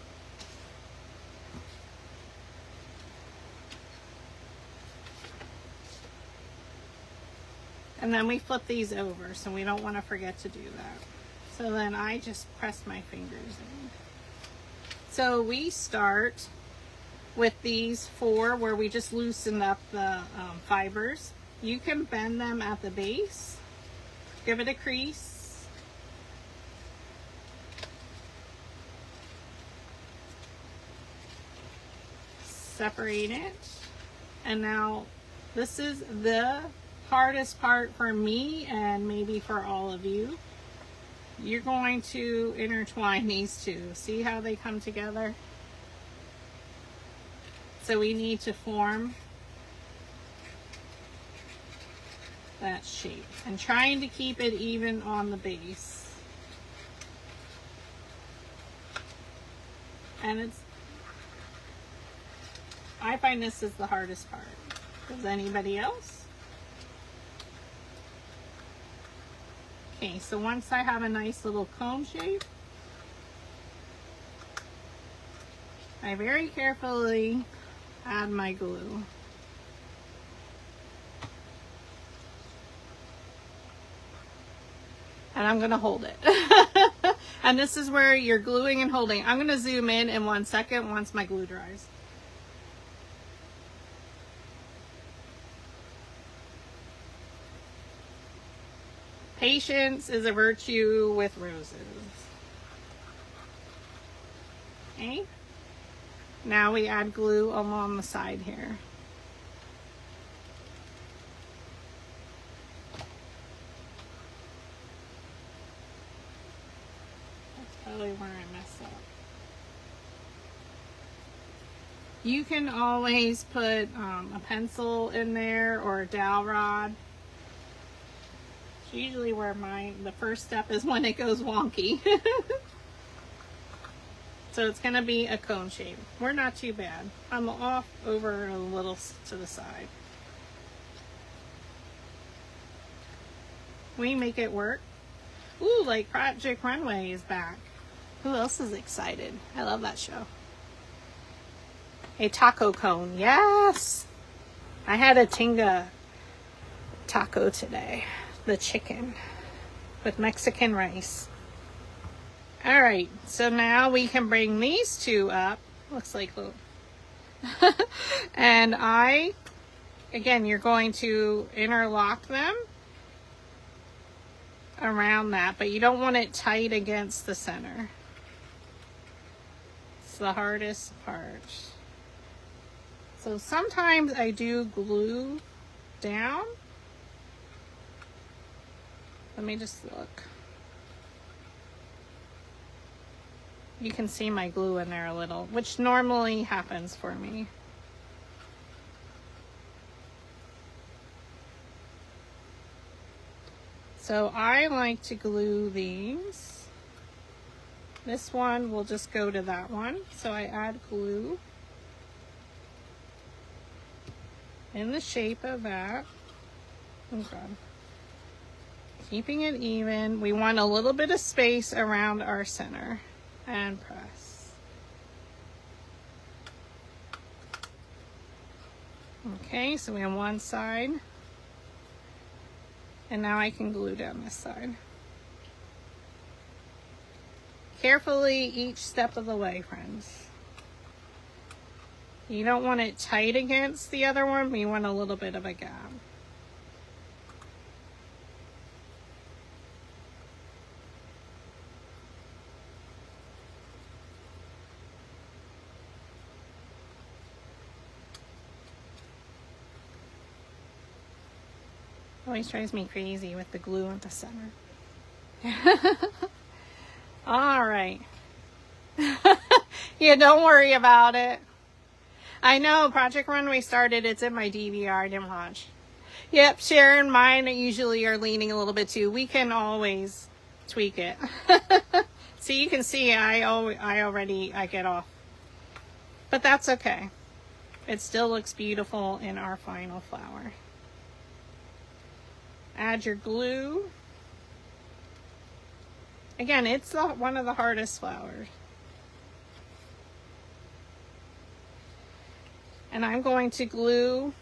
And then we flip these over, so we don't want to forget to do that. So then I just press my fingers in. So we start with these 4 where we just loosened up the fibers. You can bend them at the base, give it a crease, separate it, and now this is the hardest part for me and maybe for all of you. You're going to intertwine these 2. See how they come together? So we need to form that shape and trying to keep it even on the base. And I find this is the hardest part. Does anybody else? Okay, so once I have a nice little cone shape, I very carefully add my glue. And I'm going to hold it. And this is where you're gluing and holding. I'm going to zoom in 1 second once my glue dries. Patience is a virtue with roses. Okay. Now we add glue along the side here. That's probably where I messed up. You can always put a pencil in there or a dowel rod. It's usually where the first step is when it goes wonky. So it's gonna be a cone shape. We're not too bad. I'm off over a little to the side. We make it work. Ooh, like Project Runway is back. Who else is excited? I love that show. A taco cone, yes! I had a tinga taco today. The chicken with Mexican rice. All right, so now we can bring these two up. Looks like little. And again, you're going to interlock them around that, but you don't want it tight against the center. It's the hardest part. So sometimes I do glue down. Let me just look. You can see my glue in there a little, which normally happens for me. So I like to glue these. This one will just go to that one. So I add glue in the shape of that. Oh God. Keeping it even. We want a little bit of space around our center. And press. Okay, so we have one side. And now I can glue down this side. Carefully each step of the way, friends. You don't want it tight against the other one, but you want a little bit of a gap. Always drives me crazy with the glue at the center. All right. Yeah, don't worry about it. I know Project Runway started. It's in my DVR. I didn't watch. Yep, Sharon, mine usually are leaning a little bit too. We can always tweak it. So you can see I get off. But that's okay. It still looks beautiful in our final flower. Add your glue. Again, it's one of the hardest flowers. And I'm going to glue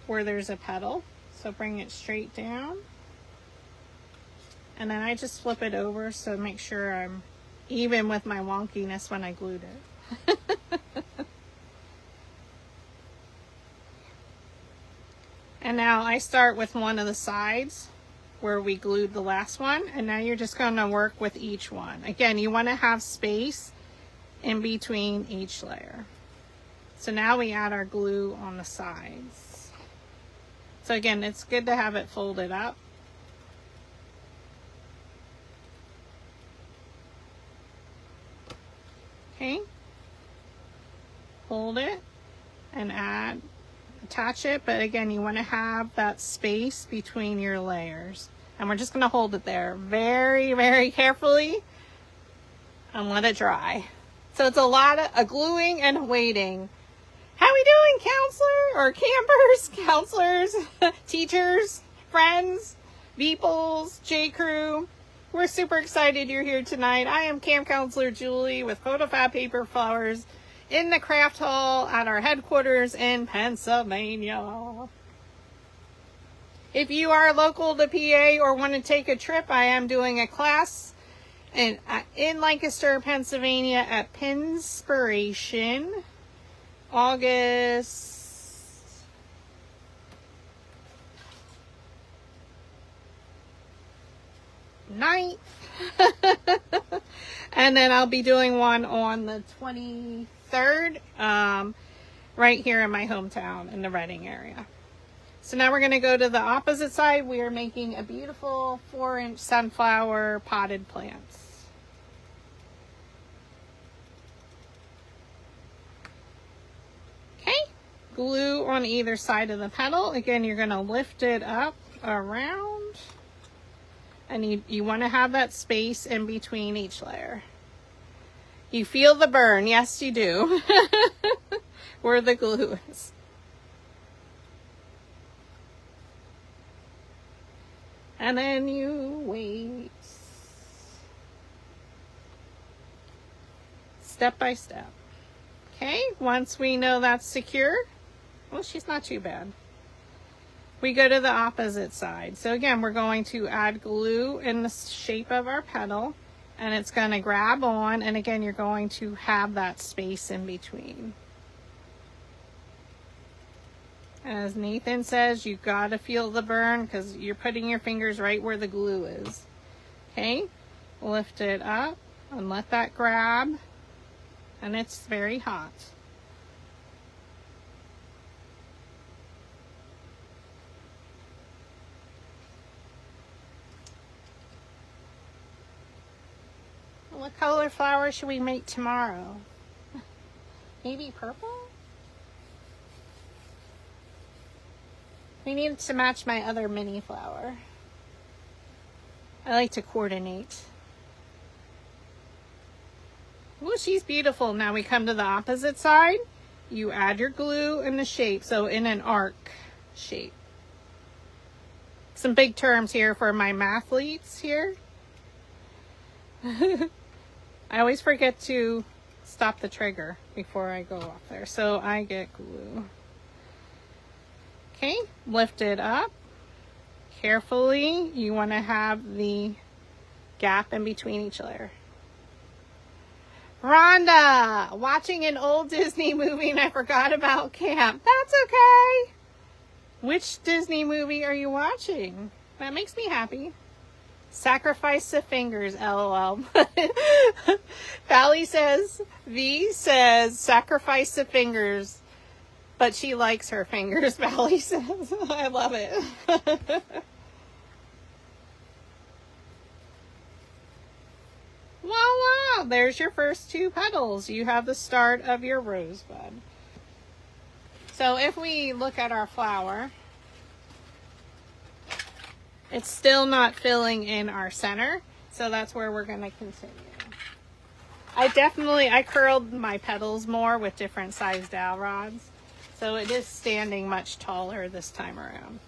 where there's a petal. So bring it straight down. And then I just flip it over so make sure I'm even with my wonkiness when I glued it. And now I start with one of the sides where we glued the last one, and now you're just going to work with each one. Again, you want to have space in between each layer. So now we add our glue on the sides. So again, it's good to have it folded up. Okay. Hold it and attach it, but again, you want to have that space between your layers. And we're just going to hold it there very, very carefully and let it dry. So it's a lot of gluing and waiting. How we doing, counselor or campers, counselors, teachers, friends, Beeples, J-Crew? We're super excited you're here tonight. I am Camp Counselor Julie with PhotoFabPaperFlowers in the craft hall at our headquarters in Pennsylvania. If you are local to PA or want to take a trip, I am doing a class in Lancaster, Pennsylvania at Pinspiration, August 9th. And then I'll be doing one on the 23rd, right here in my hometown in the Reading area. So now we're going to go to the opposite side. We are making a beautiful 4-inch sunflower potted plants. Okay, glue on either side of the petal. Again, you're going to lift it up around, and you want to have that space in between each layer. You feel the burn. Yes, you do. Where the glue is. And then you wait. Step by step. Okay, once we know that's secure, well, she's not too bad. We go to the opposite side. So again, we're going to add glue in the shape of our petal, and it's going to grab on, and again, you're going to have that space in between. As Nathan says, you gotta feel the burn because you're putting your fingers right where the glue is. Okay, lift it up and let that grab, and it's very hot. What color flower should we make tomorrow? Maybe purple? We need to match my other mini flower. I like to coordinate. Oh, she's beautiful. Now we come to the opposite side. You add your glue in the shape, so in an arc shape. Some big terms here for my mathletes here. I always forget to stop the trigger before I go off there, so I get glue. Okay, lift it up. Carefully, you want to have the gap in between each layer. Rhonda, watching an old Disney movie and I forgot about camp. That's okay. Which Disney movie are you watching? That makes me happy. Sacrifice the fingers, LOL. Valley says, V says, sacrifice the fingers. But she likes her fingers, Valley says. I love it. Voila! There's your first two petals. You have the start of your rosebud. So if we look at our flower, it's still not filling in our center. So that's where we're going to continue. I curled my petals more with different sized dowel rods. So it is standing much taller this time around.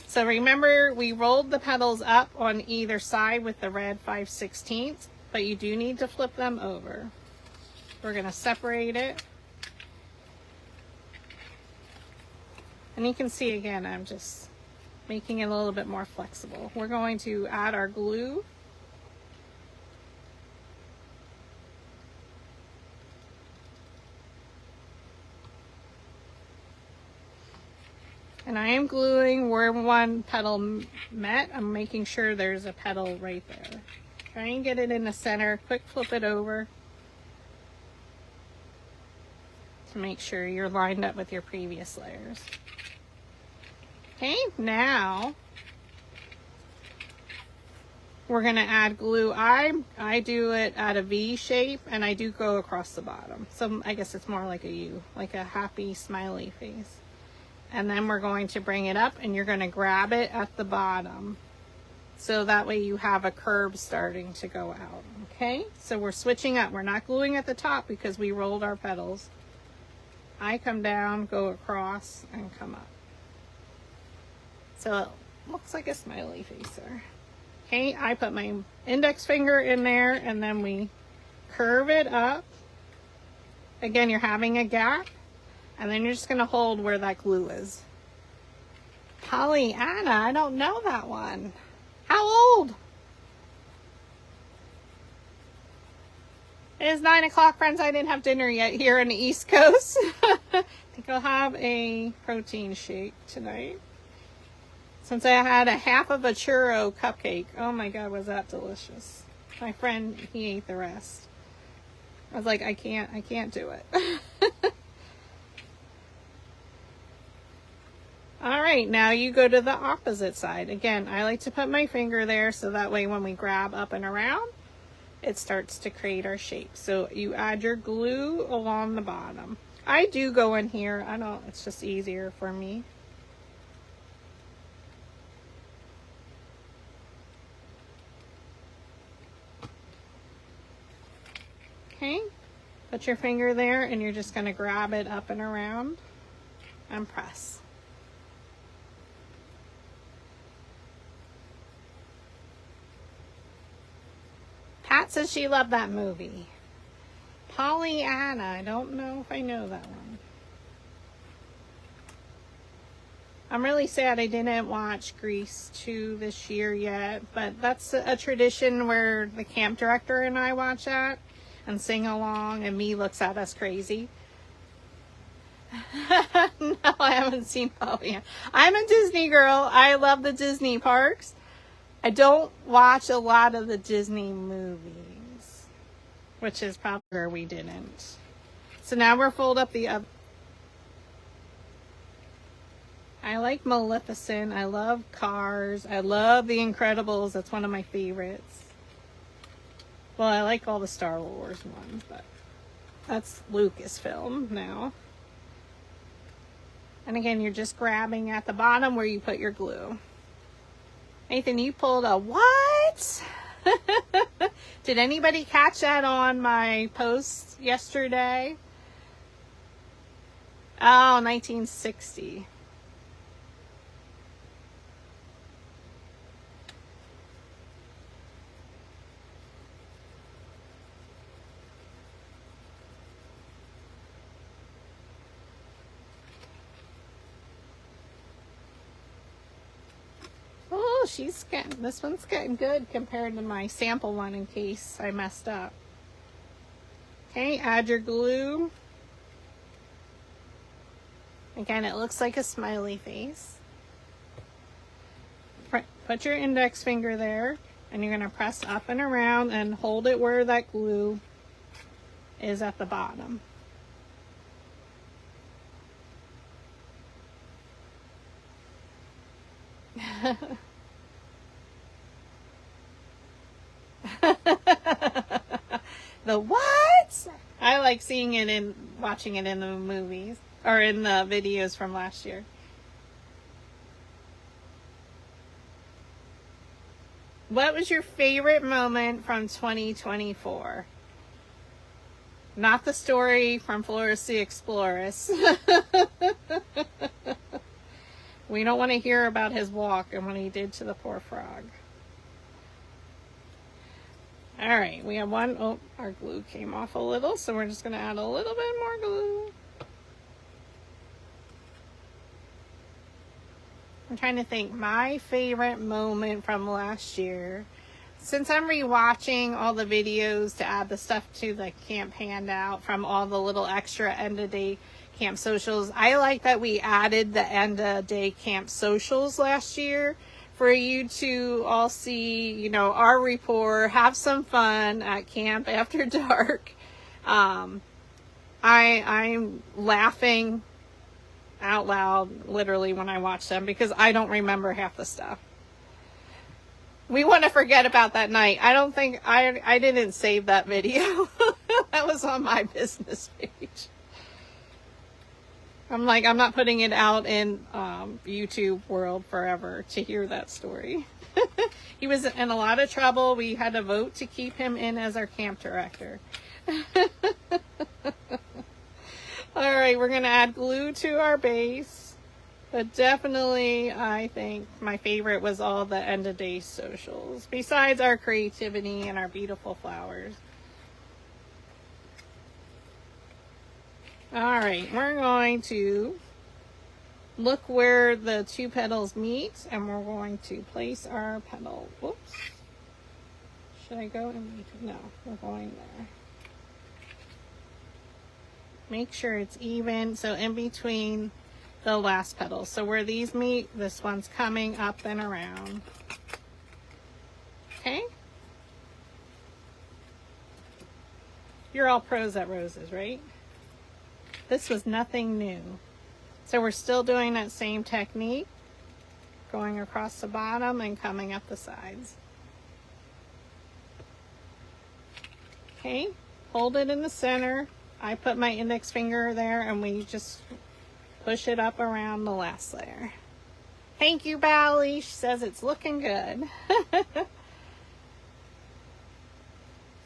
So remember, we rolled the petals up on either side with the red 5/16, but you do need to flip them over. We're going to separate it. And you can see again, I'm just making it a little bit more flexible. We're going to add our glue. And I am gluing where one petal met. I'm making sure there's a petal right there. Try and get it in the center. Quick flip it over to make sure you're lined up with your previous layers. Okay, now we're going to add glue. I do it at a V shape, and I do go across the bottom. So I guess it's more like a U, like a happy smiley face. And then we're going to bring it up, and you're going to grab it at the bottom. So that way you have a curve starting to go out. Okay, so we're switching up. We're not gluing at the top because we rolled our petals. I come down, go across, and come up. So it looks like a smiley face there. Okay, I put my index finger in there, and then we curve it up. Again, you're having a gap. And then you're just going to hold where that glue is. Pollyanna, I don't know that one. How old? It is 9 o'clock, friends. I didn't have dinner yet here on the East Coast. I think I'll have a protein shake tonight. Since I had a half of a churro cupcake. Oh my God, was that delicious. My friend, he ate the rest. I was like, I can't do it. All right, now you go to the opposite side. Again, I like to put my finger there so that way when we grab up and around, it starts to create our shape. So you add your glue along the bottom. I do go in here. It's just easier for me. Okay, Put your finger there and you're just going to grab it up and around and press. Pat says she loved that movie. Pollyanna, I don't know if I know that one. I'm really sad I didn't watch Grease 2 this year yet, but that's a tradition where the camp director and I watch that and sing along, and me looks at us crazy. No, I haven't seen Pollyanna. I'm a Disney girl. I love the Disney parks. I don't watch a lot of the Disney movies, which is probably where we didn't. So now we're fold up the other. I like Maleficent. I love Cars. I love The Incredibles. That's one of my favorites. Well, I like all the Star Wars ones, but that's Lucasfilm now. And again, you're just grabbing at the bottom where you put your glue. Nathan, you pulled a what? Did anybody catch that on my post yesterday? Oh, 1960. Oh, this one's getting good compared to my sample one in case I messed up. Okay, add your glue. Again, it looks like a smiley face. Put your index finger there, and you're going to press up and around and hold it where that glue is at the bottom. The what? I like seeing it and watching it in the movies or in the videos from last year. What was your favorite moment from 2024? Not the story from Flores the Explorers. We don't want to hear about his walk and what he did to the poor frog. All right, we have one. Oh, our glue came off a little, so we're just going to add a little bit more glue. I'm trying to think my favorite moment from last year. Since I'm rewatching all the videos to add the stuff to the camp handout from all the little extra end of day camp socials, I like that we added the end of day camp socials last year for you to all see, you know, our rapport, have some fun at camp after dark. I'm laughing out loud literally when I watch them because I don't remember half the stuff. We want to forget about that night. I don't think I didn't save that video. That was on my business page. I'm like, I'm not putting it out in YouTube world forever to hear that story. He was in a lot of trouble. We had to vote to keep him in as our camp director. All right, we're going to add glue to our base. But definitely, I think my favorite was all the end of day socials, besides our creativity and our beautiful flowers. All right, we're going to look where the two petals meet, and we're going to place our petal. Whoops. Should I go in between? No, we're going there. Make sure it's even, so in between the last petal. So where these meet, this one's coming up and around. Okay? You're all pros at roses, right? This was nothing new. So we're still doing that same technique, going across the bottom and coming up the sides. Okay, hold it in the center. I put my index finger there and we just push it up around the last layer. Thank you, Bally. She says it's looking good.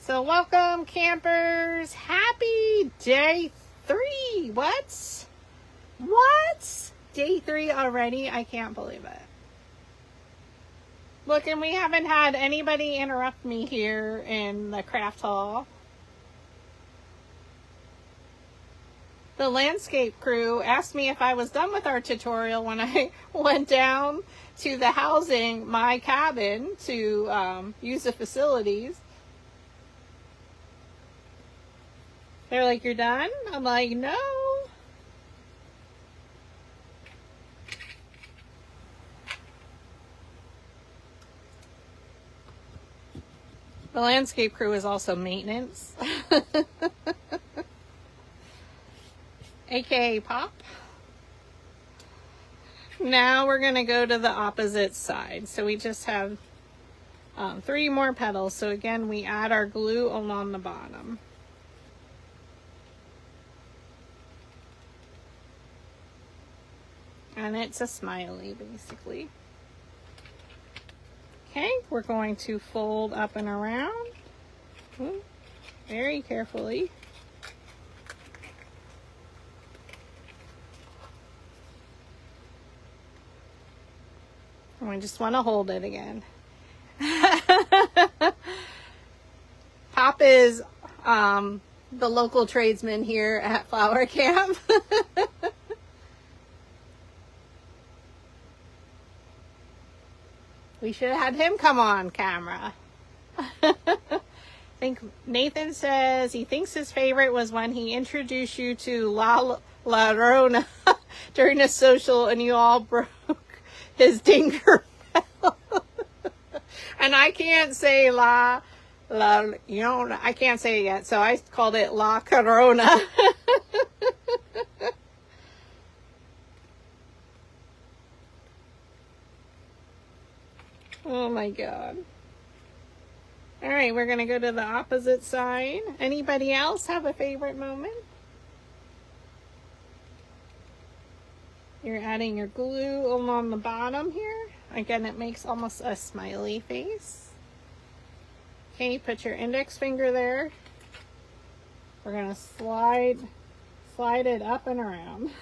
So welcome campers, happy day 3. What? Day 3 already? I can't believe it. Look, and we haven't had anybody interrupt me here in the craft hall. The landscape crew asked me if I was done with our tutorial when I went down to the housing, my cabin, to use the facilities. They're like, you're done? I'm like, no. The landscape crew is also maintenance. AKA Pop. Now we're going to go to the opposite side. So we just have 3 more petals. So again, we add our glue along the bottom. And it's a smiley, basically. Okay, we're going to fold up and around. Very carefully. And we just want to hold it again. Pop is the local tradesman here at Flower Camp. We should have had him come on camera. I think Nathan says he thinks his favorite was when he introduced you to La Llorona during a social and you all broke his dinker bell. And I can't say La Llorona. I can't say it yet, so I called it La Corona. Oh my God. All right, we're going to go to the opposite side. Anybody else have a favorite moment? You're adding your glue along the bottom here. Again, it makes almost a smiley face. Okay, put your index finger there. We're going to slide it up and around.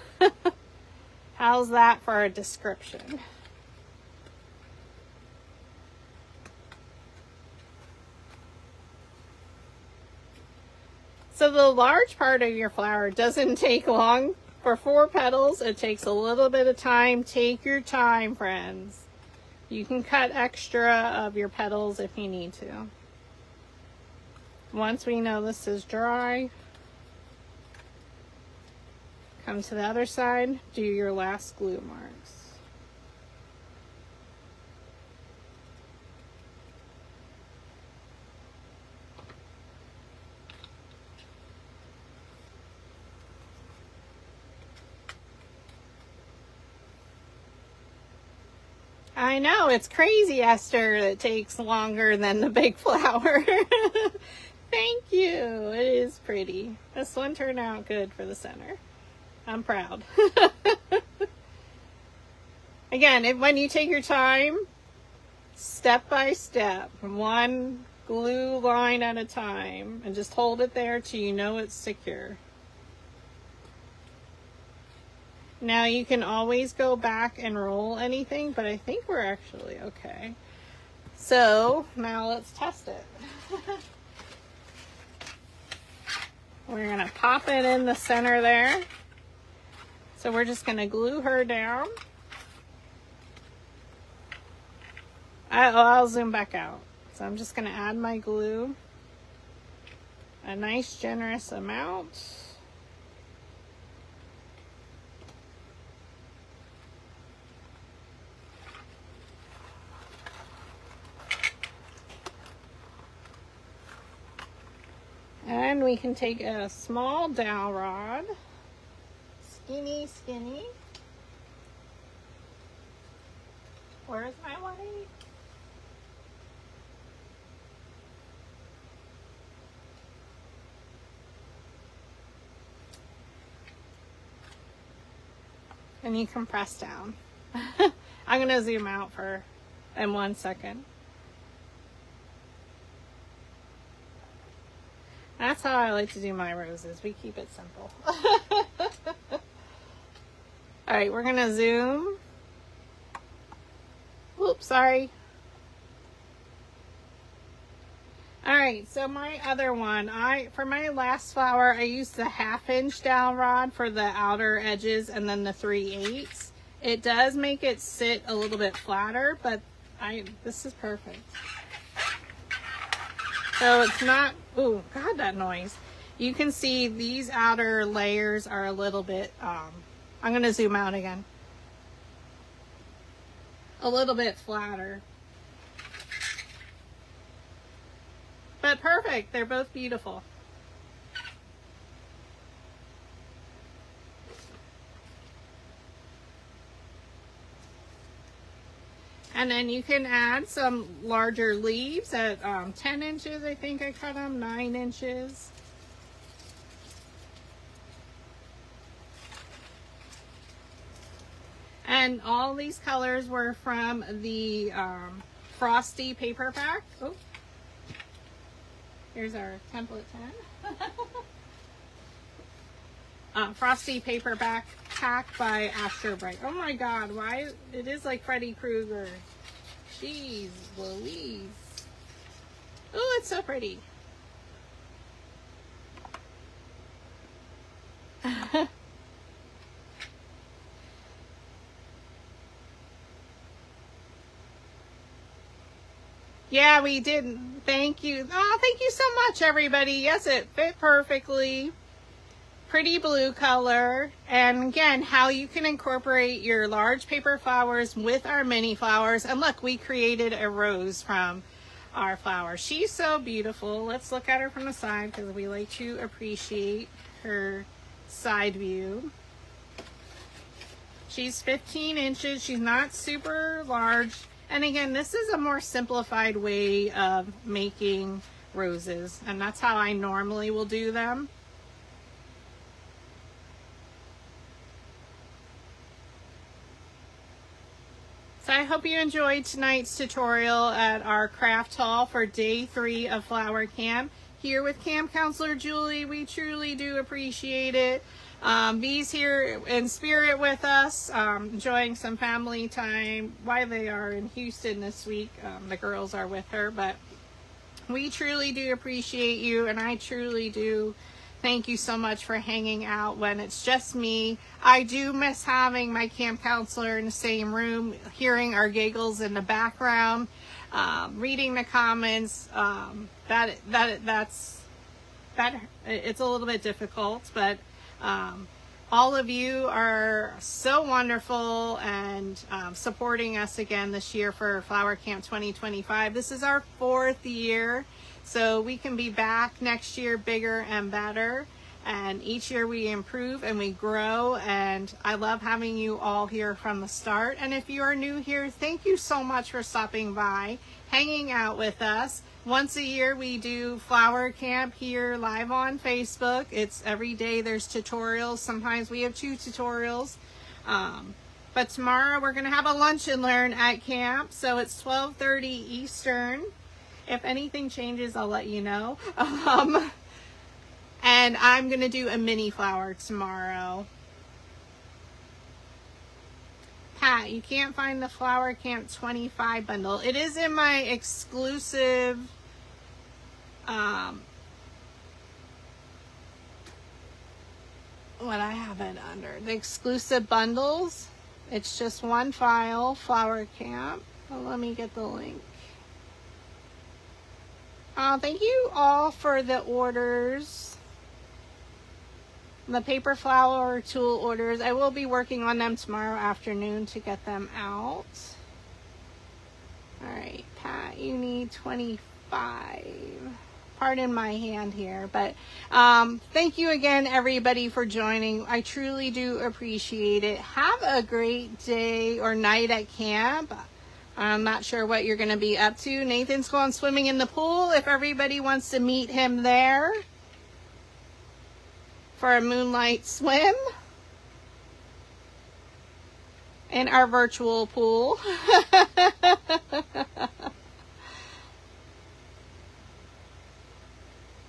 How's that for a description? So the large part of your flower doesn't take long. For 4 petals, it takes a little bit of time. Take your time, friends. You can cut extra of your petals if you need to. Once we know this is dry, come to the other side, do your last glue marks. I know, it's crazy, Esther. It takes longer than the big flower. Thank you. It is pretty. This one turned out good for the center. I'm proud. Again, when you take your time, step by step, one glue line at a time, and just hold it there till you know it's secure. Now you can always go back and roll anything, but I think we're actually okay. So now let's test it. We're gonna pop it in the center there. So we're just gonna glue her down. I'll zoom back out. So I'm just gonna add my glue. A nice generous amount. And we can take a small dowel rod, skinny. Where's my white? And you can press down. I'm gonna zoom out in 1 second. That's how I like to do my roses. We keep it simple. All right, we're gonna zoom. Oops, sorry. All right, so my other one, for my last flower, I used the 1/2" dowel rod for the outer edges and then the 3/8. It does make it sit a little bit flatter, but this is perfect. So it's not, ooh, God, that noise. You can see these outer layers are a little bit, I'm gonna zoom out again. A little bit flatter. But perfect, they're both beautiful. And then you can add some larger leaves at 10 inches, I think I cut them, 9 inches. And all these colors were from the Frosty paper pack. Oh, here's our template 10. Frosty paper pack by Astrobrights. Oh my God, why? It is like Freddy Krueger. Jeez Louise. Oh, it's so pretty. Yeah, we did. Thank you. Oh, thank you so much, everybody. Yes, it fit perfectly. Pretty blue color. And again, how you can incorporate your large paper flowers with our mini flowers. And look, we created a rose from our flower. She's so beautiful. Let's look at her from the side because we like to appreciate her side view. She's 15 inches. She's not super large. And again, this is a more simplified way of making roses. And that's how I normally will do them. So I hope you enjoyed tonight's tutorial at our craft hall for day 3 of flower camp. Here with Camp Counselor Julie, we truly do appreciate it. V's here in spirit with us, enjoying some family time while they are in Houston this week. The girls are with her, but we truly do appreciate you, and I truly do thank you so much for hanging out when it's just me. I do miss having my camp counselor in the same room, hearing our giggles in the background, reading the comments. It's a little bit difficult, but all of you are so wonderful and supporting us again this year for Flower Camp 2025. This is our 4th year, so we can be back next year bigger and better. And each year we improve and we grow, and I love having you all here from the start. And if you are new here, thank you so much for stopping by, hanging out with us. Once a year we do Flower Camp here live on Facebook. It's every day there's tutorials. Sometimes we have 2 tutorials. But tomorrow we're going to have a lunch and learn at camp. So it's 12:30 Eastern. If anything changes, I'll let you know. And I'm going to do a mini flower tomorrow. Pat, you can't find the Flower Camp 25 bundle. It is in my exclusive what I have it under. The exclusive bundles. It's just one file, Flower Camp. Well, let me get the link. Thank you all for the orders. The paper flower tool orders. I will be working on them tomorrow afternoon to get them out. All right, Pat, you need 25. Pardon my hand here, but thank you again, everybody, for joining. I truly do appreciate it. Have a great day or night at camp. I'm not sure what you're going to be up to. Nathan's going swimming in the pool. If everybody wants to meet him there for a moonlight swim in our virtual pool.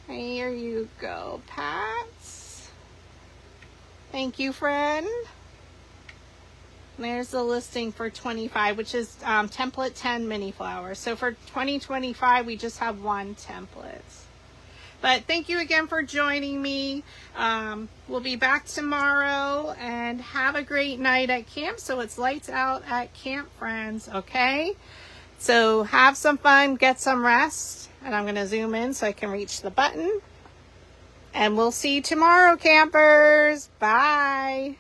I hear you go, Pats. Thank you, friend. There's the listing for 25, which is template 10 mini flowers. So for 2025, we just have one template. But thank you again for joining me. We'll be back tomorrow, and have a great night at camp. So it's lights out at camp, friends, okay? So have some fun, get some rest. And I'm going to zoom in so I can reach the button. And we'll see you tomorrow, campers. Bye.